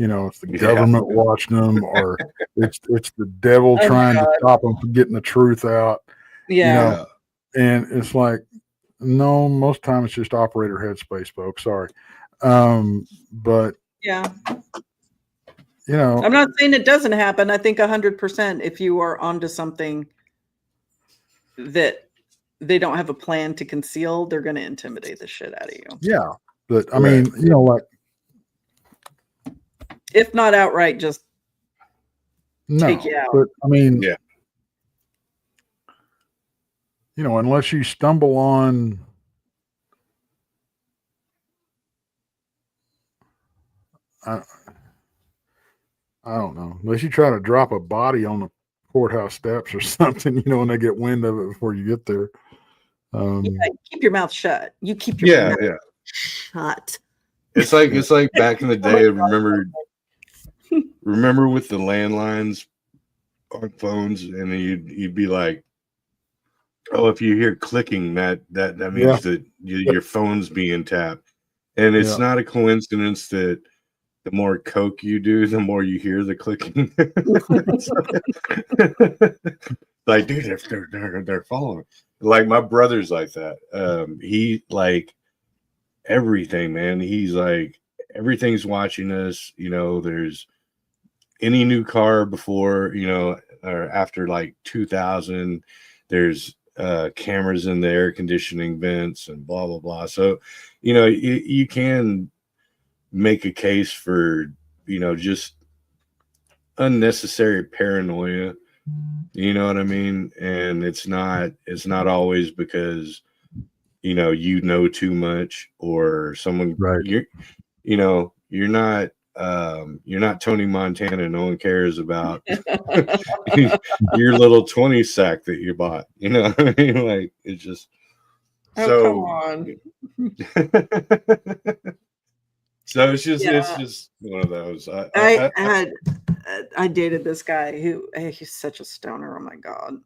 It's the government watching them, or it's the devil trying to stop them from getting the truth out. Yeah. And it's like, no, most time it's just operator headspace, folks. Sorry. But yeah, I'm not saying it doesn't happen. I think 100% if you are onto something that they don't have a plan to conceal, they're going to intimidate the shit out of you. Yeah. But I mean, like, if not outright, just take you out. But I mean, unless you stumble on I don't know. Unless you try to drop a body on the courthouse steps or something, you know, when they get wind of it before you get there. Yeah, keep your mouth shut. You keep your Yeah, mouth yeah. shut. It's like back in the day. Remember with the landlines on phones, and then you'd be like, oh, if you hear clicking, that means that your phone's being tapped, and it's not a coincidence that the more coke you do, the more you hear the clicking. Like, dude, they're following. Like my brother's like that. He like everything, man. He's like everything's watching us. You know, there's any new car before, you know, or after like 2000, there's cameras in the air conditioning vents and blah blah blah. So, you know, you can make a case for, you know, just unnecessary paranoia. You know what I mean? And it's not always because, you know too much, or someone, Right. you're not Tony Montana. No one cares about your little 20 sack that you bought. You know what I mean? Like, it's just Come on. So it's just one of those. I dated this guy who he's such a stoner. Oh my god,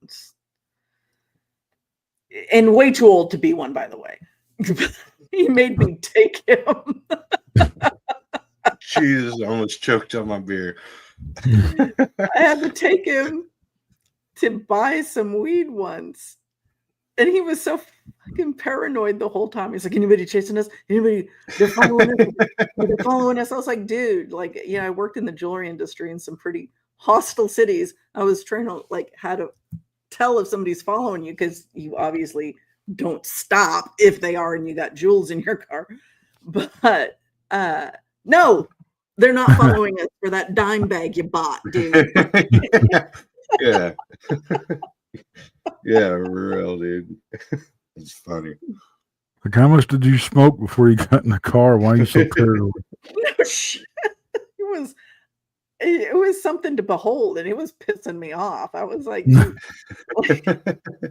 and way too old to be one, by the way. He made me take him. Jesus, I almost choked on my beer. I had to take him to buy some weed once. And he was so fucking paranoid the whole time. He's like, anybody chasing us? Anybody? They're following us. They're following us. I was like, dude, like, you know, I worked in the jewelry industry in some pretty hostile cities. I was trying to like how to tell if somebody's following you, because you obviously don't stop if they are and you got jewels in your car. But no, they're not following us for that dime bag you bought, dude. Yeah. Yeah, real, dude. It's funny. Like, how much did you smoke before you got in the car? Why are you so paranoid? No shit. It was something to behold, and it was pissing me off. I was like,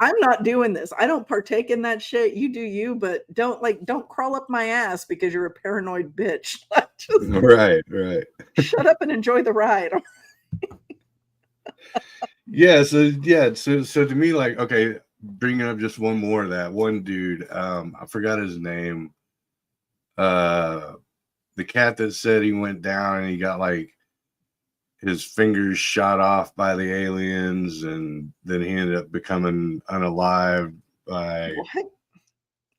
I'm not doing this. I don't partake in that shit. You do you, but don't crawl up my ass because you're a paranoid bitch. Right. Shut up and enjoy the ride. Yeah, so to me, like, okay, bringing up just one more of that one dude, I forgot his name. The cat that said he went down and he got like his fingers shot off by the aliens, and then he ended up becoming unalived by. What?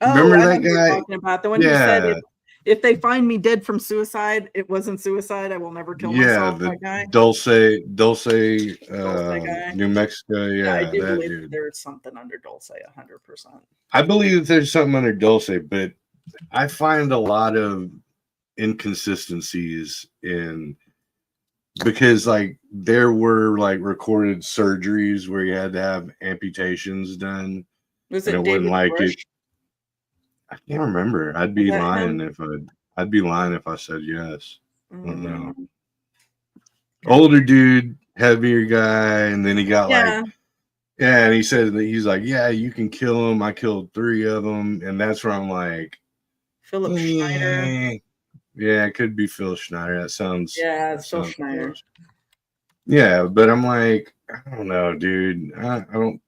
Remember that guy? guy? Talking about the one who said, if they find me dead from suicide, it wasn't suicide. I will never kill myself. The that guy. Dulce, guy. New Mexico. Yeah, I do that believe dude. There's something under Dulce, 100%. I believe that there's something under Dulce, but I find a lot of inconsistencies in, because like there were like recorded surgeries where you had to have amputations done. Was it David wasn't like Bush? it? I can't remember. I'd be lying if I said yes. I don't know. Older dude, heavier guy, and then he got and he said that he's like, yeah, you can kill him. I killed 3 of them, and that's where I'm like, Philip Schneider. Yeah, it could be Phil Schneider. That sounds it's Phil Schneider. Close. Yeah, but I'm like, I don't know, dude. I don't.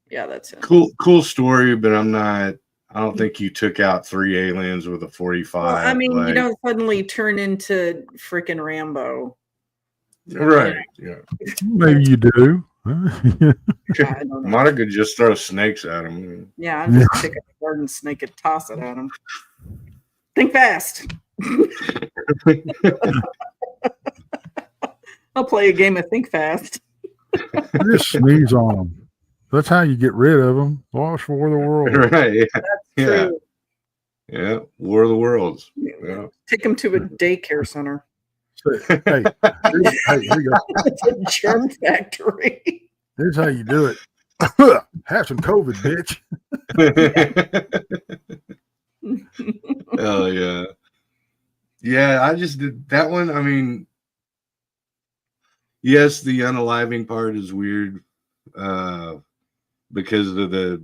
Yeah, that's it. Cool story, but I don't think you took out 3 aliens with a 45. Well, I mean, you don't suddenly turn into freaking Rambo. Right. Yeah. Maybe you do. Monica just throw snakes at him. Yeah, I'm just pick up a garden snake and toss it at him. Think fast. I'll play a game of Think Fast. Just sneeze on them. That's how you get rid of them. Wash War of the World. Right. Yeah. That's true. Yeah. War of the Worlds. Yeah. Take them to a daycare center. Hey, here you go. It's a germ factory. Here's how you do it. Have some COVID, bitch. Oh yeah. Yeah, I just did that one. I mean, yes, the unaliving part is weird because of the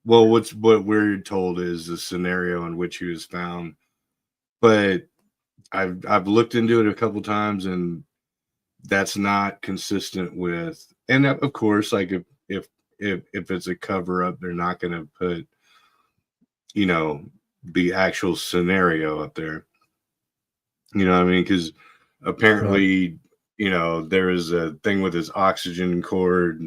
well, what we're told is the scenario in which he was found. But I've looked into it a couple times, and that's not consistent with. And of course, like if it's a cover up, they're not going to put the actual scenario up there. You know what I mean? Because apparently, there is a thing with his oxygen cord,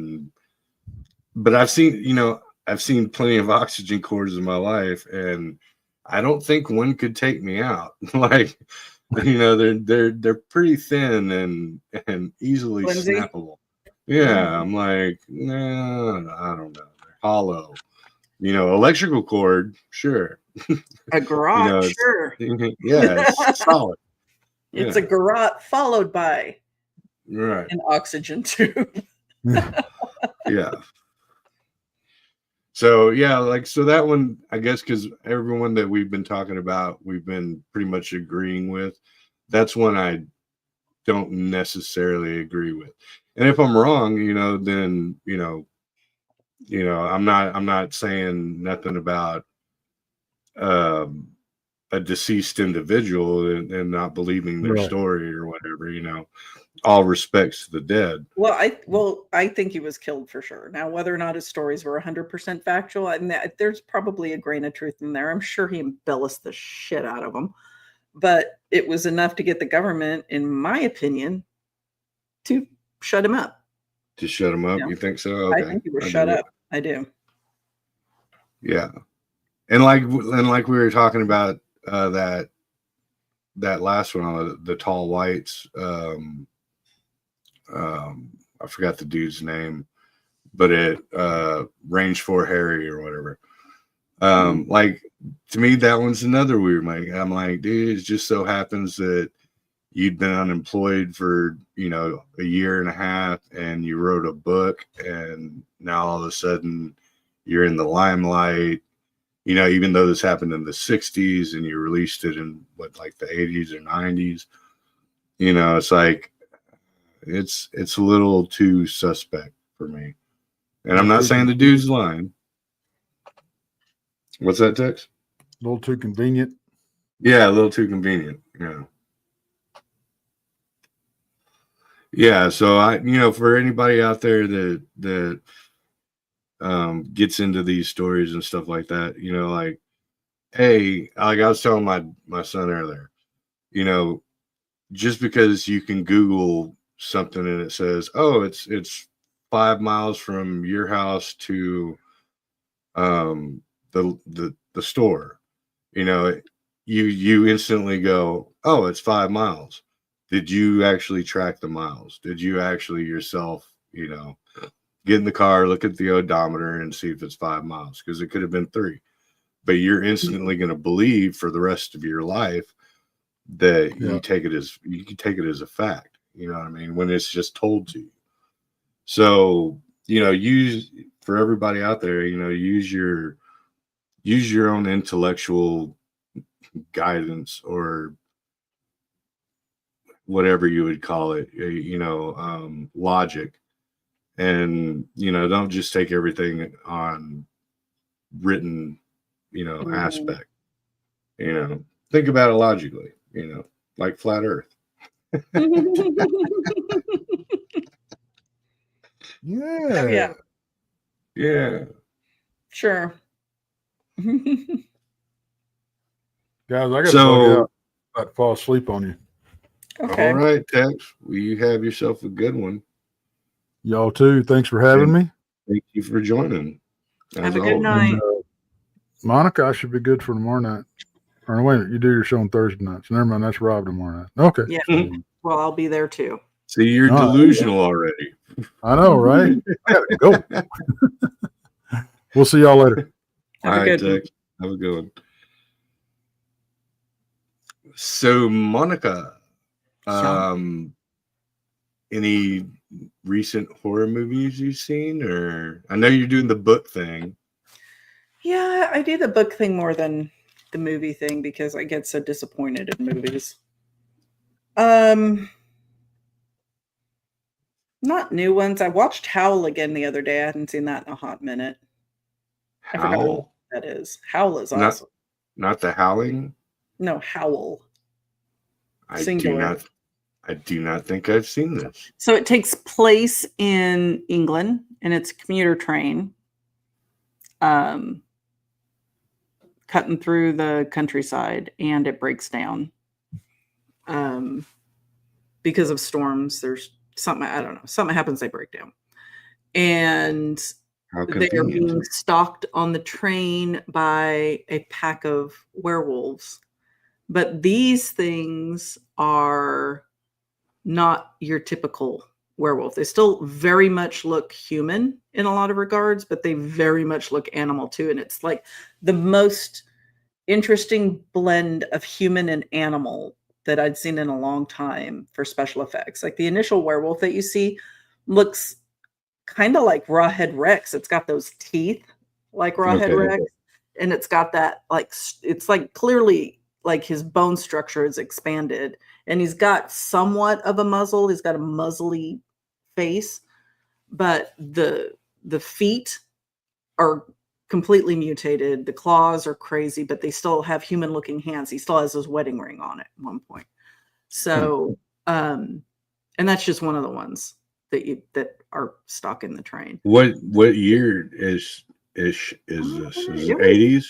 but I've seen plenty of oxygen cords in my life, and I don't think one could take me out. Like, they're pretty thin and easily Flimsy? snappable. Yeah, I'm like, no, I don't know. They're hollow. Electrical cord, sure. A garrote, It's, sure. yeah, it's solid. It's Yeah. a garrote followed by Right. an oxygen tube. Yeah. So yeah, so that one, I guess, because everyone that we've been talking about, we've been pretty much agreeing with. That's one I don't necessarily agree with. And if I'm wrong, then I'm not saying nothing about um, a deceased individual and not believing their Right. story or whatever. All respects to the dead. Well, I think he was killed for sure. Now, whether or not his stories were 100% factual, and there's probably a grain of truth in there. I'm sure he embellished the shit out of them, but it was enough to get the government, in my opinion, to shut him up. To shut him up, Yeah. you think so? Okay. I think he was shut up. I do. Yeah, and like we were talking about that last one, the tall whites. I forgot the dude's name, but it Range 4 Harry or whatever. Like, to me, that one's another weird one. I'm like, dude, it just so happens that you'd been unemployed for a year and a half, and you wrote a book, and now all of a sudden you're in the limelight. Even though this happened in the 60s and you released it in like the 80s or 90s, it's like it's a little too suspect for me. And I'm not saying the dude's lying. What's that, Tex? A little too convenient. Yeah, a little too convenient. Yeah. Yeah, so for anybody out there that gets into these stories and stuff like that, like, hey, like I was telling my son earlier, just because you can Google something and it says, oh, it's 5 miles from your house to the store, you instantly go, oh, it's 5 miles. Did you actually track the miles? Did you actually yourself, get in the car, look at the odometer and see if it's 5 miles? Because it could have been 3. But you're instantly going to believe for the rest of your life that you can take it as a fact. You know what I mean? When it's just told to you. So, use, for everybody out there, use your own intellectual guidance, or whatever you would call it, logic. And, don't just take everything on written, aspect. Think about it logically, like flat earth. Yeah. Oh, yeah. Yeah. Sure. Guys, I got to So, out. I'd fall asleep on you. Okay. all right, Tex, well, you have yourself a good one. Y'all too. Thanks for having me. Thank you for joining. Have a good night. And, Monica, I should be good for tomorrow night. Or wait a minute, you do your show on Thursday nights. Never mind, that's Rob tomorrow night. Okay. Yeah. Well, I'll be there too. See, you're delusional already. I know, right? I gotta go. We'll see y'all later. All right, Tex. Have a good one. So, Monica, any recent horror movies you've seen? Or I know you're doing the book thing. Yeah, I do the book thing more than the movie thing because I get so disappointed in movies. Not new ones. I watched Howl again the other day. I hadn't seen that in a hot minute. I forgot what Howl? that is. Howl is Not awesome. not the Howling? No, Howl. I Singular. do not think I've seen this. So it takes place in England, and it's a commuter train, cutting through the countryside, and it breaks down because of storms. There's something, I don't know, something happens, they break down, and How they are convenient. being stalked on the train by a pack of werewolves. But these things are not your typical werewolf. They still very much look human in a lot of regards, but they very much look animal too. And it's like the most interesting blend of human and animal that I'd seen in a long time for special effects. Like the initial werewolf that you see looks kind of like Rawhead Rex. It's got those teeth like Rawhead Okay. Rex, and it's got that like it's like clearly like his bone structure is expanded, and he's got somewhat of a muzzle. He's got a muzzly face, but the feet are completely mutated. The claws are crazy, but they still have human looking hands. He still has his wedding ring on it at one point. So, and that's just one of the ones that are stuck in the train. What year is this? Is it 80s?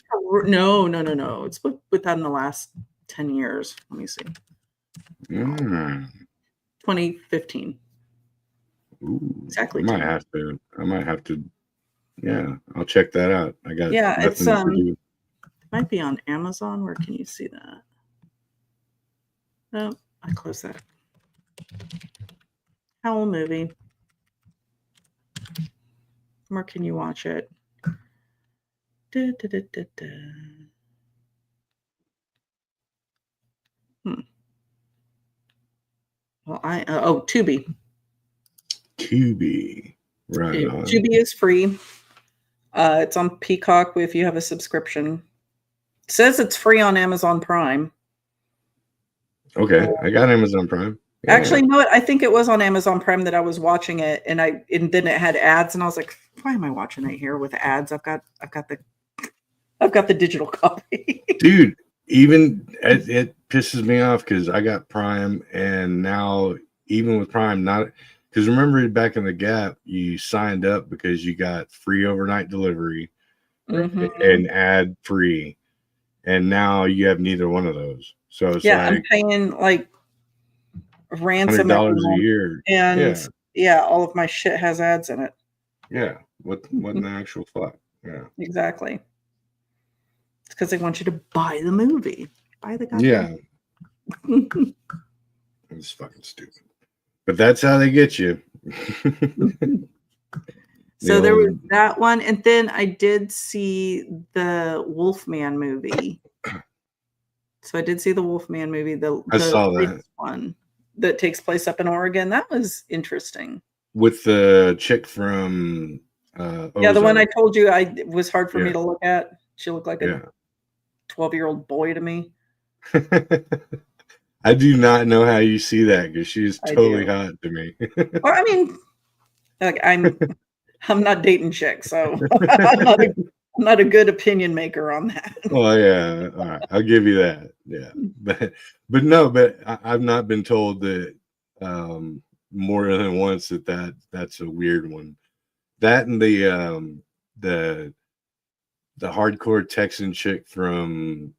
No. It's within the last 10 years. Let me see. 2015. Ooh, Exactly. I might have to. Yeah, I'll check that out. I got It's nothing to do. it might be on Amazon. Where can you see that? Oh, I closed that. Howl movie. Where can you watch it? Well, Tubi. Tubi. Right on. Tubi is free. It's on Peacock if you have a subscription. It says it's free on Amazon Prime. Okay, I got Amazon Prime. Yeah. Actually, no, I think it was on Amazon Prime that I was watching it, and then it had ads, and I was like, "Why am I watching it here with ads? I've got the digital copy." Dude, even it pisses me off because I got Prime, and now even with Prime, not because remember back in the Gap, you signed up because you got free overnight delivery and ad free, and now you have neither one of those. So it's I'm paying like ransom $100 a year, and all of my shit has ads in it. Yeah, what in the actual fuck? Yeah, exactly. It's because they want you to buy the movie, buy the goddamn. Yeah. It's fucking stupid, but that's how they get you. So there was that one, and then I did see the Wolfman movie. So I did see the Wolfman movie. I saw that one that takes place up in Oregon. That was interesting. With the chick from the one I told you was hard for me to look at. She looked like a 12-year-old boy to me. I do not know how you see that because she's totally hot to me. Well, I mean, like I'm not dating chicks, so I'm not a good opinion maker on that. Well, yeah, all right, I'll give you that. Yeah, but no, but I've not been told that more than once that's a weird one. That and the hardcore Texan chick from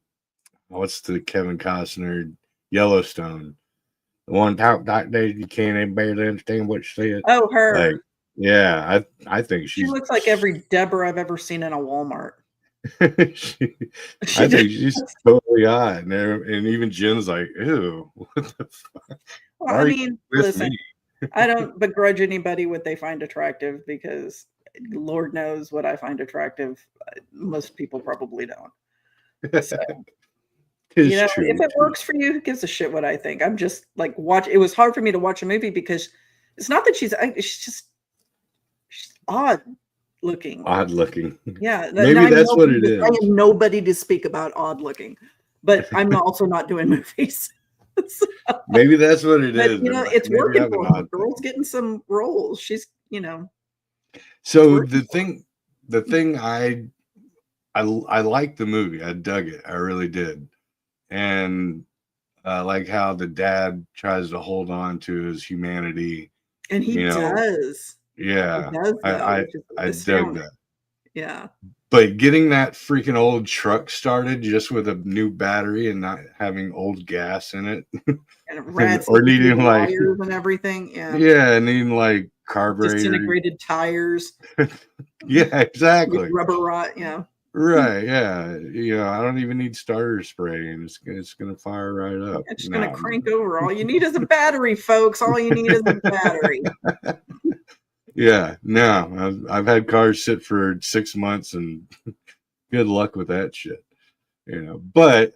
what's the Kevin Costner Yellowstone, the one talk like that you can't even barely understand what she said. Oh, her. Like, yeah, I think she looks like every Deborah I've ever seen in a Walmart. I think she's totally hot, and even Jen's like, "Ew, what the fuck?" Well, I mean, listen, I don't begrudge anybody what they find attractive because Lord knows what I find attractive. Most people probably don't. So, if it works for you, who gives a shit what I think? I'm just like it was hard for me to watch a movie because it's not that she's odd looking. Yeah. Maybe that's what it is. I am nobody to speak about odd looking, but I'm also not doing movies. Maybe that's what it But is. you know, Maybe it's I working have an for her. odd Girl's thing. getting some roles. She's, you know, it's So working for her. the thing I liked the movie. I dug it. I really did. And like how the dad tries to hold on to his humanity. And he You know, does. He yeah, does though, which is I dug astounding. that. Yeah. But getting that freaking old truck started just with a new battery and not having old gas in it, And and rats or eating through needing the like wires and everything. Yeah. needing like carburetor. Disintegrated tires Yeah, with exactly. rubber rot. Yeah. Right. Yeah. I don't even need starter spray, and it's gonna fire right up. It's just gonna No. crank over. All you need is a battery, folks. All you need is a battery. Yeah. No. I've had cars sit for 6 months, and good luck with that shit. But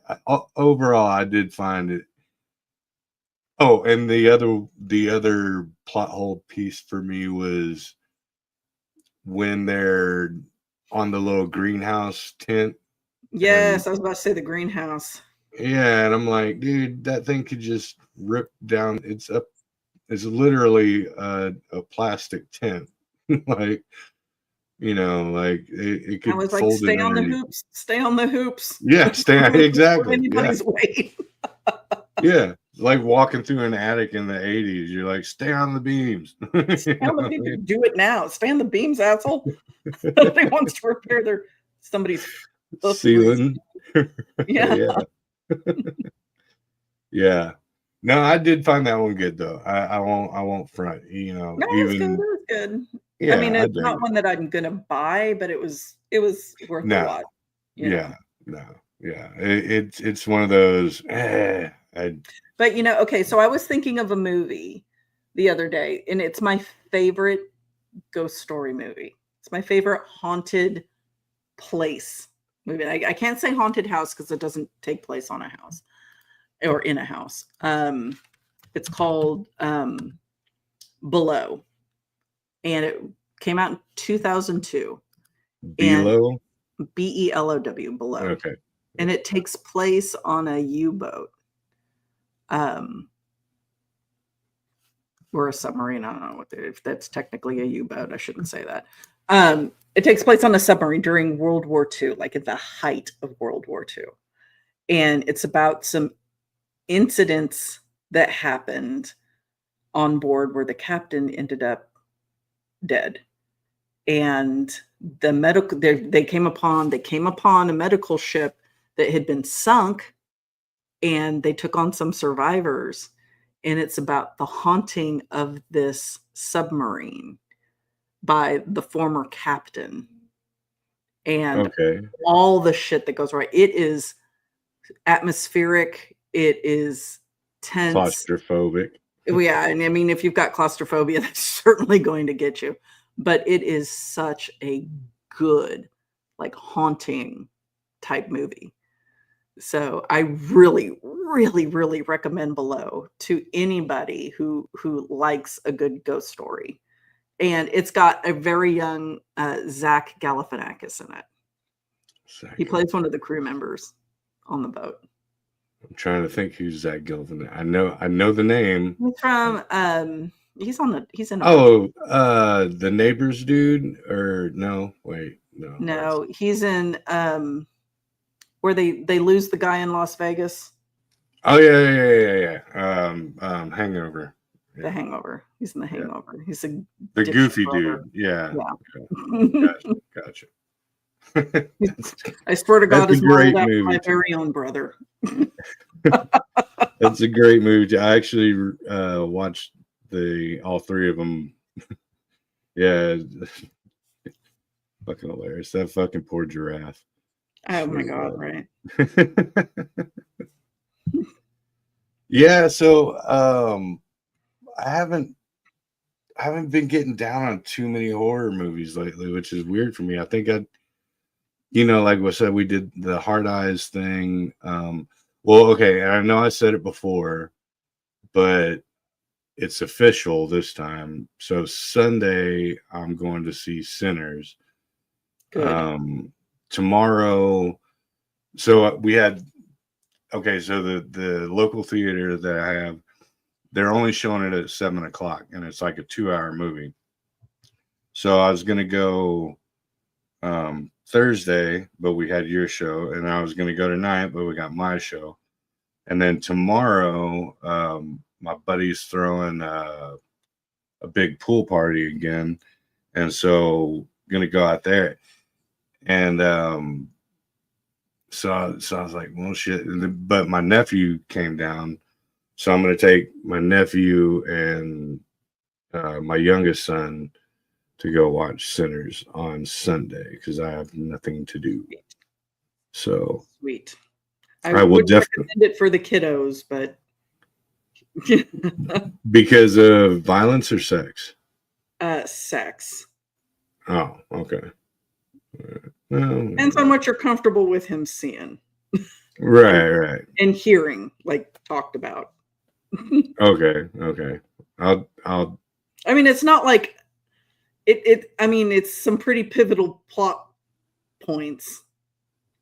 overall, I did find it. Oh, and the other plot hole piece for me was when they're on the little greenhouse tent, and Yes, I was about to say the greenhouse. yeah, and I'm like, dude, that thing could just rip down. It's literally a plastic tent, like like it I could was like, fold stay it on the underneath. hoops, stay on the hoops. Yeah, Don't let it support exactly. Yeah, anybody's weight. yeah. It's like walking through an attic in the '80s. You're like, stay on the beams. Stay on the beams. Do it now. Stay on the beams, asshole. Nobody wants to repair somebody's hoof grease. Ceiling. Yeah. Yeah. Yeah. No, I did find that one good though. I won't front. No, it was good. It Even was good. I mean, yeah, I it's dug not it. one that I'm gonna buy, but it was worth the No, watch. You know. yeah, no, yeah. It's one of those. But okay, so I was thinking of a movie the other day, and it's my favorite ghost story movie. It's my favorite haunted place movie. I can't say haunted house because it doesn't take place on a house or in a house. It's called Below, and it came out in 2002. And Below. Below, Below, Okay. and it takes place on a U-boat. Or a submarine. I don't know if that's technically a U-boat. I shouldn't say that. It takes place on a submarine during World War II, like at the height of World War II. And it's about some incidents that happened on board where the captain ended up dead. And the medical they came upon a medical ship that had been sunk, and they took on some survivors. And it's about the haunting of this submarine by the former captain and Okay. all the shit that goes right. It is atmospheric. It is tense. Claustrophobic. Yeah, and I mean, if you've got claustrophobia, that's certainly going to get you. But it is such a good, like, haunting type movie. So I really, really, really recommend Below to anybody who likes a good ghost story. And it's got a very young Zach Galifianakis in it. He plays one of the crew members on the boat. I'm trying to think who's Zach Gilvin. I know the name. He's from he's in a the Neighbors dude, or no? Wait, no. No, he's in where they lose the guy in Las Vegas. Oh yeah. Hangover. The Hangover. He's in The Hangover. Yeah. He's the goofy brother. dude. Yeah. Gotcha. I swear to God, That's is a great modeled after movie. my very own brother. That's a great movie. I actually watched all three of them. Yeah, fucking hilarious. That fucking poor giraffe. Oh my God! Right. Yeah. So I haven't been getting down on too many horror movies lately, which is weird for me. I think like we said, we did the Hard Eyes thing. Well, okay, and I know I said it before, but it's official this time. So Sunday, I'm going to see Sinners. Good. Tomorrow, so we had okay, so the local theater that I have, they're only showing it at 7 o'clock, and it's like a 2 hour movie. So I was gonna go Thursday, but we had your show, and I was gonna go tonight, but we got my show. And then tomorrow, my buddy's throwing a big pool party again, and so gonna go out there. And so I was like, well, shit. But my nephew came down, so I'm gonna take my nephew and my youngest son to go watch Sinners on Sunday because I have nothing to do. So Sweet. I will would definitely, recommend it for the kiddos, but because of violence or sex. sex. Oh, okay. Well, Depends on what you're comfortable with him seeing right. and hearing, like talked about. Okay. I'll. I mean, it's not like it. I mean, it's some pretty pivotal plot points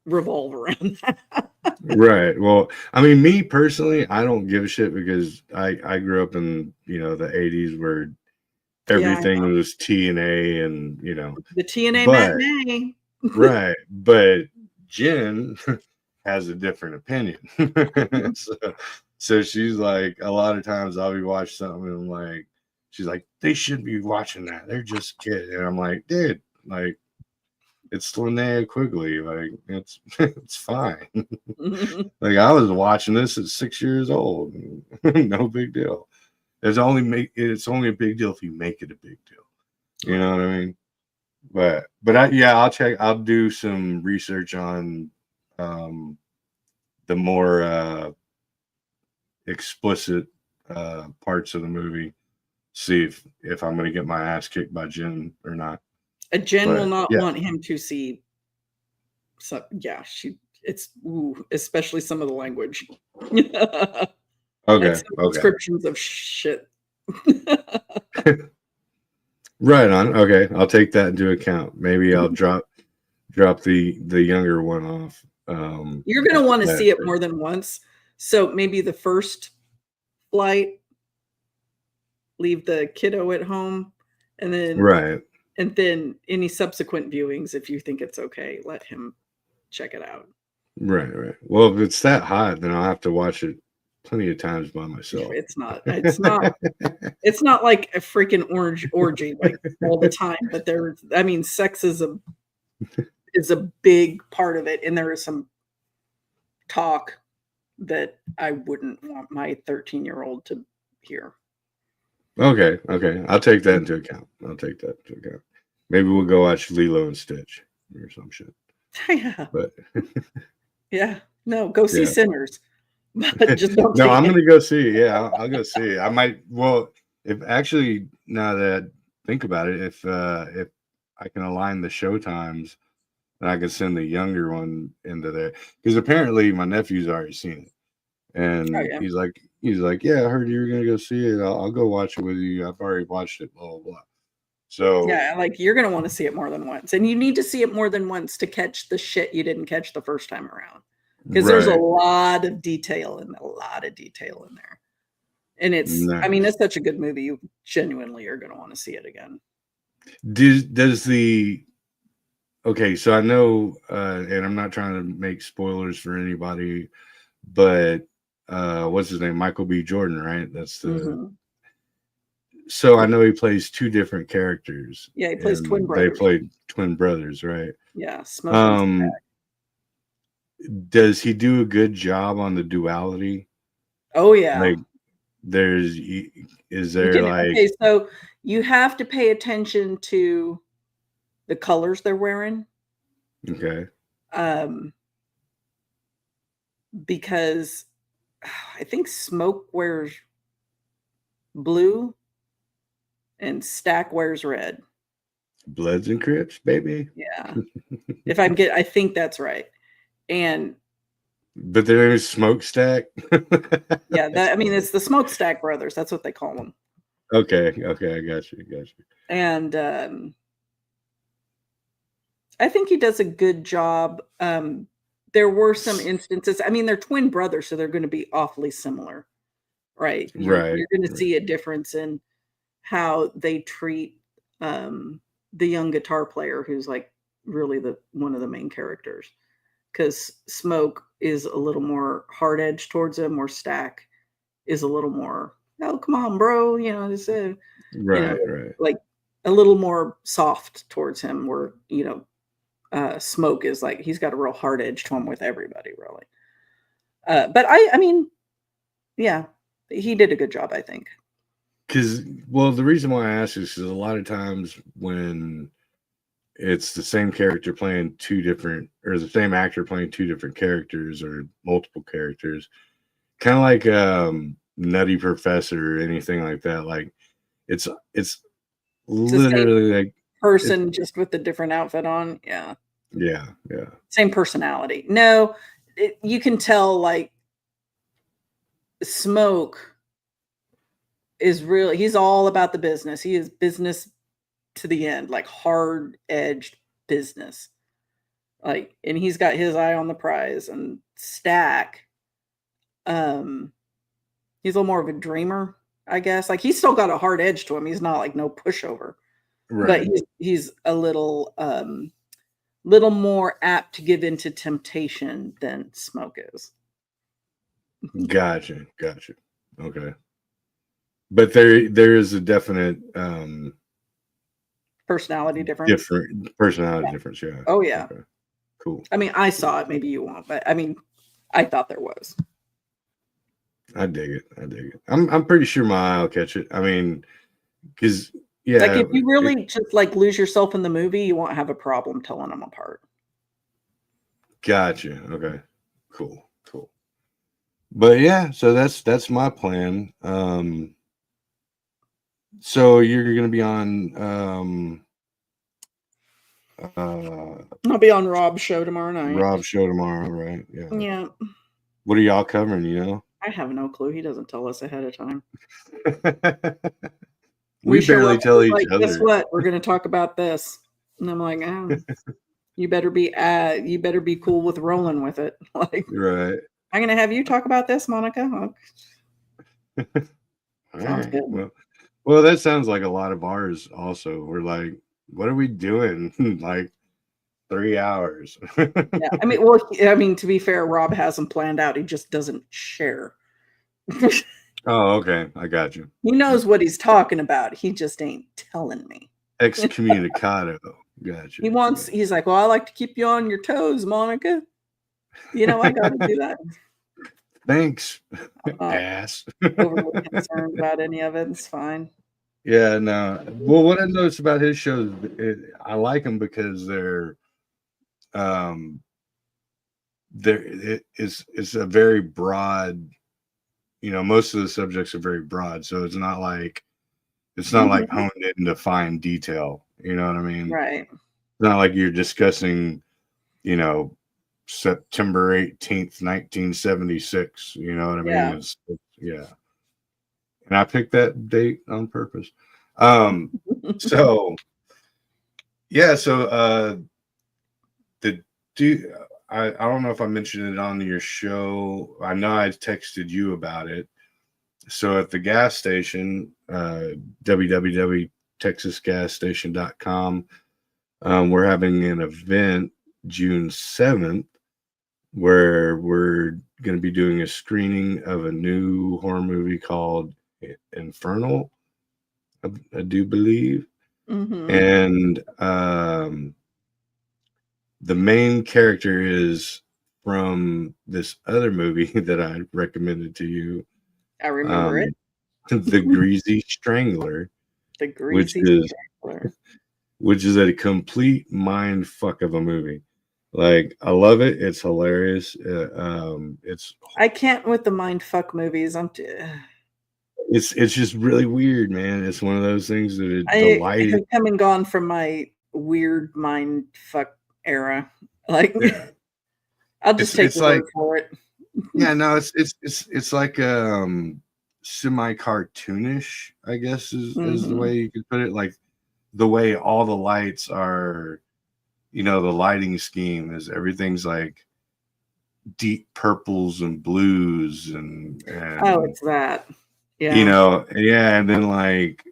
revolve around that. Right. Well, I mean, me personally, I don't give a shit because I grew up in the 80s where everything was TNA and the TNA but matinee. right, but Jen has a different opinion. so she's like, a lot of times I'll be watching something and I'm like, she's like, they shouldn't be watching that. They're just kids. And I'm like, dude, like, it's Linnea Quigley. Like, it's fine. Like, I was watching this at 6 years old. No big deal. It's only a big deal if you make it a big deal. You know what I mean? But I'll do some research on the more explicit parts of the movie. See if I'm gonna get my ass kicked by Jen or not. A Jen But, will not yeah. want him to see. So yeah, especially some of the language. Like some descriptions of shit. Right on. Okay, I'll take that into account. Maybe I'll drop the younger one off. You're gonna want to see it more than once. So maybe the first flight, leave the kiddo at home, and then right. And then any subsequent viewings, if you think it's okay, let him check it out. Right. Well, if it's that hot, then I'll have to watch it plenty of times by myself. It's not it's not like a freaking orgy like all the time, but sex is a big part of it, and there is some talk that I wouldn't want my 13-year-old to hear. Okay. I'll take that into account. Maybe we'll go watch Lilo and Stitch or some shit. Yeah. But yeah. No, go see Sinners. But just don't no, I'm gonna go see it. Yeah, I'll go see it. I might if actually now that I think about it, if I can align the show times, then I can send the younger one into there. Because apparently my nephew's already seen it. And he's like, yeah, I heard you were gonna go see it. I'll go watch it with you. I've already watched it, blah blah blah. So yeah, like you're gonna want to see it more than once, and you need to see it more than once to catch the shit you didn't catch the first time around, because there's a lot of detail in there, and it's nice. I mean, it's such a good movie. You genuinely are gonna want to see it again. Okay, so I know, and I'm not trying to make spoilers for anybody, but what's his name? Michael B. Jordan, right? That's the. So I know he plays two different characters. Yeah, he plays twin brothers. They played twin brothers, right? Yeah. Does he do a good job on the duality? Oh yeah. Like, so you have to pay attention to the colors they're wearing. Okay. Because I think Smoke wears blue and Stack wears red. Bloods and Crips, baby. Yeah. I think that's right. But their name is Smokestack. Yeah, it's the Smokestack brothers. That's what they call them. Okay, I got you. And I think he does a good job there were some instances. I mean, they're twin brothers, so they're going to be awfully similar, right? You're going to see a difference in how they treat the young guitar player, who's like really one of the main characters. Because Smoke is a little more hard edged towards him, or Stack is a little more, oh, come on, bro, this is, right. like a little more soft towards him, where Smoke is like, he's got a real hard edge to him with everybody, really. But I mean, yeah, he did a good job, I think. Because, well, the reason why I ask is because a lot of times when it's the same character playing two different, or the same actor playing two different characters or multiple characters, kind of like Nutty Professor or anything like that. Like it's literally like person just with a different outfit on. Yeah. Same personality. No, you can tell, like, Smoke is really, he's all about the business. He is business to the end, like hard edged business. Like, and he's got his eye on the prize. And Stack, he's a little more of a dreamer, I guess. Like, he's still got a hard edge to him. He's not like no pushover. Right. But he's a little more apt to give into temptation than Smoke is. Gotcha. Okay. But there is a definite personality difference. Different personality difference, yeah. Oh yeah. Okay. Cool. I mean, I saw it, maybe you won't, but I mean, I thought there was. I dig it. I'm pretty sure my eye will catch it. I mean, because yeah, like if you really just like lose yourself in the movie, you won't have a problem telling them apart. Gotcha. Okay. Cool. But yeah, so that's my plan. So you're gonna be on I'll be on Rob's show tomorrow night. Rob's show tomorrow, right? Yeah. Yeah. What are y'all covering, you know? I have no clue. He doesn't tell us ahead of time. we barely tell each other. Guess what? We're going to talk about this, and I'm like, oh, you better be cool with rolling with it. Like, right? I'm going to have you talk about this, Monica. Okay. Sounds good. Well, that sounds like a lot of ours. Also, we're like, what are we doing? Like 3 hours. Yeah, I mean, to be fair, Rob has them planned out. He just doesn't share. Oh, okay. I got you. He knows what he's talking about. He just ain't telling me. Excommunicado. Gotcha. He's like, well, I like to keep you on your toes, Monica. I got to do that. Thanks, ass. Overly concerned about any of it. It's fine. Yeah, no. Well, what I noticed about his shows, I like them because it's a very broad. Most of the subjects are very broad, so it's not like honed into fine detail. You know what I mean? Right. It's not like you're discussing, September 18th, 1976. You know what I mean? Yeah. And I picked that date on purpose. I don't know if I mentioned it on your show. I know I texted you about it. So at the gas station, www.texasgasstation.com, we're having an event June 7th where we're going to be doing a screening of a new horror movie called Infernal, I do believe. Mm-hmm. And the main character is from this other movie that I recommended to you. I remember it. The Greasy Strangler. The Greasy Strangler. Which is a complete mind fuck of a movie. Like, I love it. It's hilarious. I can't with the mind fuck movies. It's just really weird, man. It's one of those things that I have come and gone from my weird mind fuck era. Like, yeah. I'll just take the word for it. Yeah, no, it's like semi cartoonish, I guess is the way you could put it. Like the way all the lights are, the lighting scheme is everything's like deep purples and blues and Oh, it's that. Yeah. you know, yeah, and then like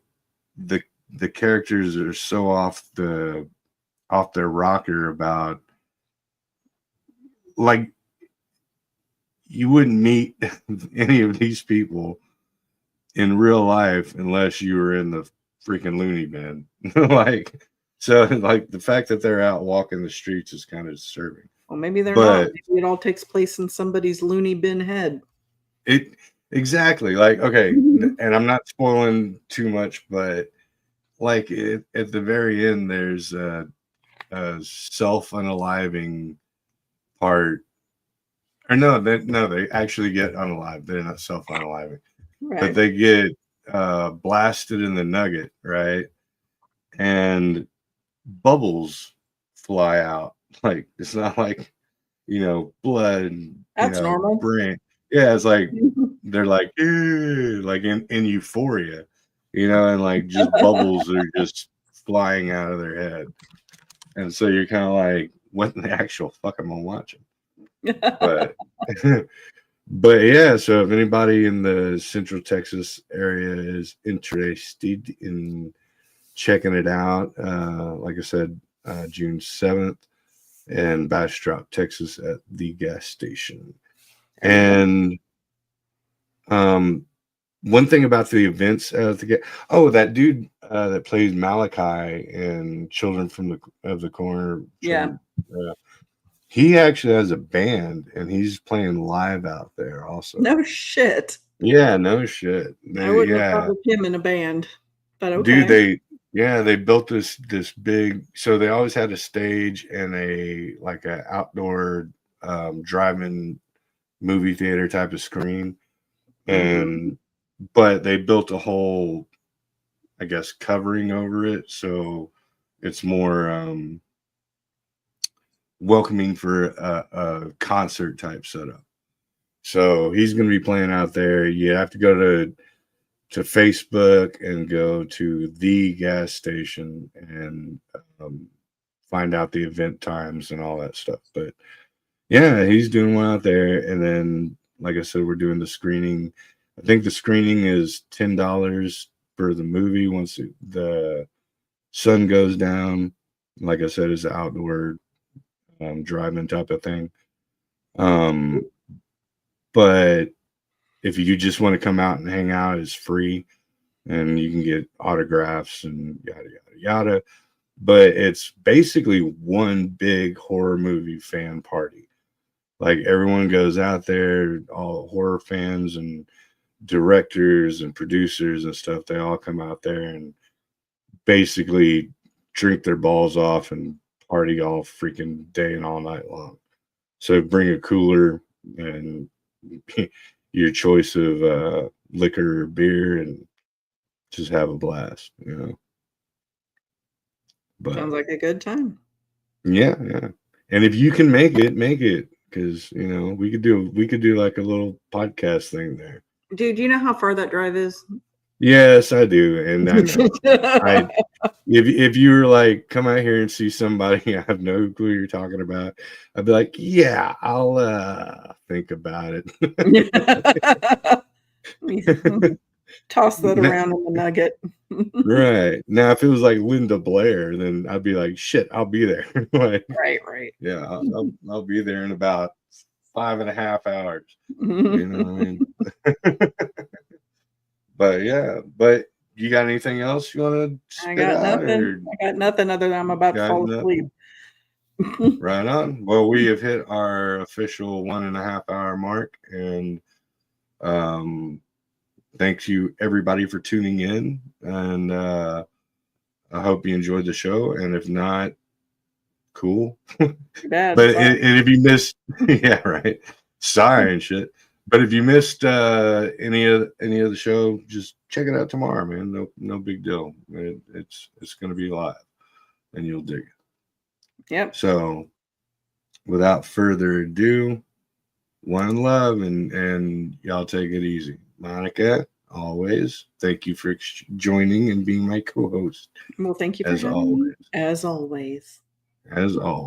the characters are so off their rocker about, like, you wouldn't meet any of these people in real life unless you were in the freaking loony bin. Like, so like the fact that they're out walking the streets is kind of disturbing. Well, maybe they're But not. Maybe it all takes place in somebody's loony bin head. it exactly, like, okay, Mhm. and I'm not spoiling too much, but like at the very end, there's a self-unaliving part. Or no, they actually get unalive. They're not self-unaliving, but Right. they get blasted in the nugget, right? And bubbles fly out. Like, it's not like, you know, blood and, you That's know, normal. brain. Yeah, it's like they're like, "Ew," like in euphoria, you know, and like just bubbles are just flying out of their head. And so you're kind of like, what in the actual fuck am I watching? But but yeah, so if anybody in the Central Texas area is interested in checking it out, like I said, June 7th in Bastrop, Texas at the gas station. There you go. And one thing about the events that dude that plays Malachi in Children from the Corner, Yeah. he actually has a band and he's playing live out there also. No shit. Yeah, no shit. I wouldn't have Yeah, thought of him in a band, but dude, okay. they built this big. So they always had a stage and a outdoor drive-in movie theater type of screen, Mhm. and but they built a whole, I guess, covering over it, so it's more welcoming for a concert type setup. So he's going to be playing out there. You have to go to Facebook and go to the gas station and find out the event times and all that stuff. But yeah, he's doing one out there. And then, like I said, we're doing the screening. I think the screening is $10 for the movie once the sun goes down. Like I said, it's an outdoor drive-in type of thing. But if you just want to come out and hang out, it's free, and you can get autographs and yada yada yada. But it's basically one big horror movie fan party. Like, everyone goes out there, all horror fans and directors and producers and stuff. They all come out there and basically drink their balls off and party all freaking day and all night long. So bring a cooler and your choice of liquor or beer and just have a blast, you know. But Sounds like a good time. yeah. And if you can make it, because you know we could do like a little podcast thing there. Dude, do you know how far that drive is? Yes, I do, and I know. If you were like, come out here and see somebody I have no clue you're talking about, I'd be like, yeah, I'll think about it. Toss that around in the nugget. Right. Now, if it was like Linda Blair, then I'd be like, shit, I'll be there. Like, Right. yeah, I'll be there in about 5.5 hours. You know what I mean? But yeah, but you got anything else you want to I spit got out? nothing. Or I got nothing other than I'm about to got fall nothing? asleep. Right on. Well, we have hit our official 1.5 hour mark, and thanks you everybody for tuning in, and I hope you enjoyed the show. And if not, cool. Bad. But Sorry. and if you missed, yeah, right. Sorry and shit. But if you missed any of the show, just check it out tomorrow, man. No big deal. It's going to be live, and you'll dig it. Yep. So, without further ado, one love, and y'all take it easy. Monica, always, thank you for joining and being my co-host. Well, thank you for As having me. always. As always. As always.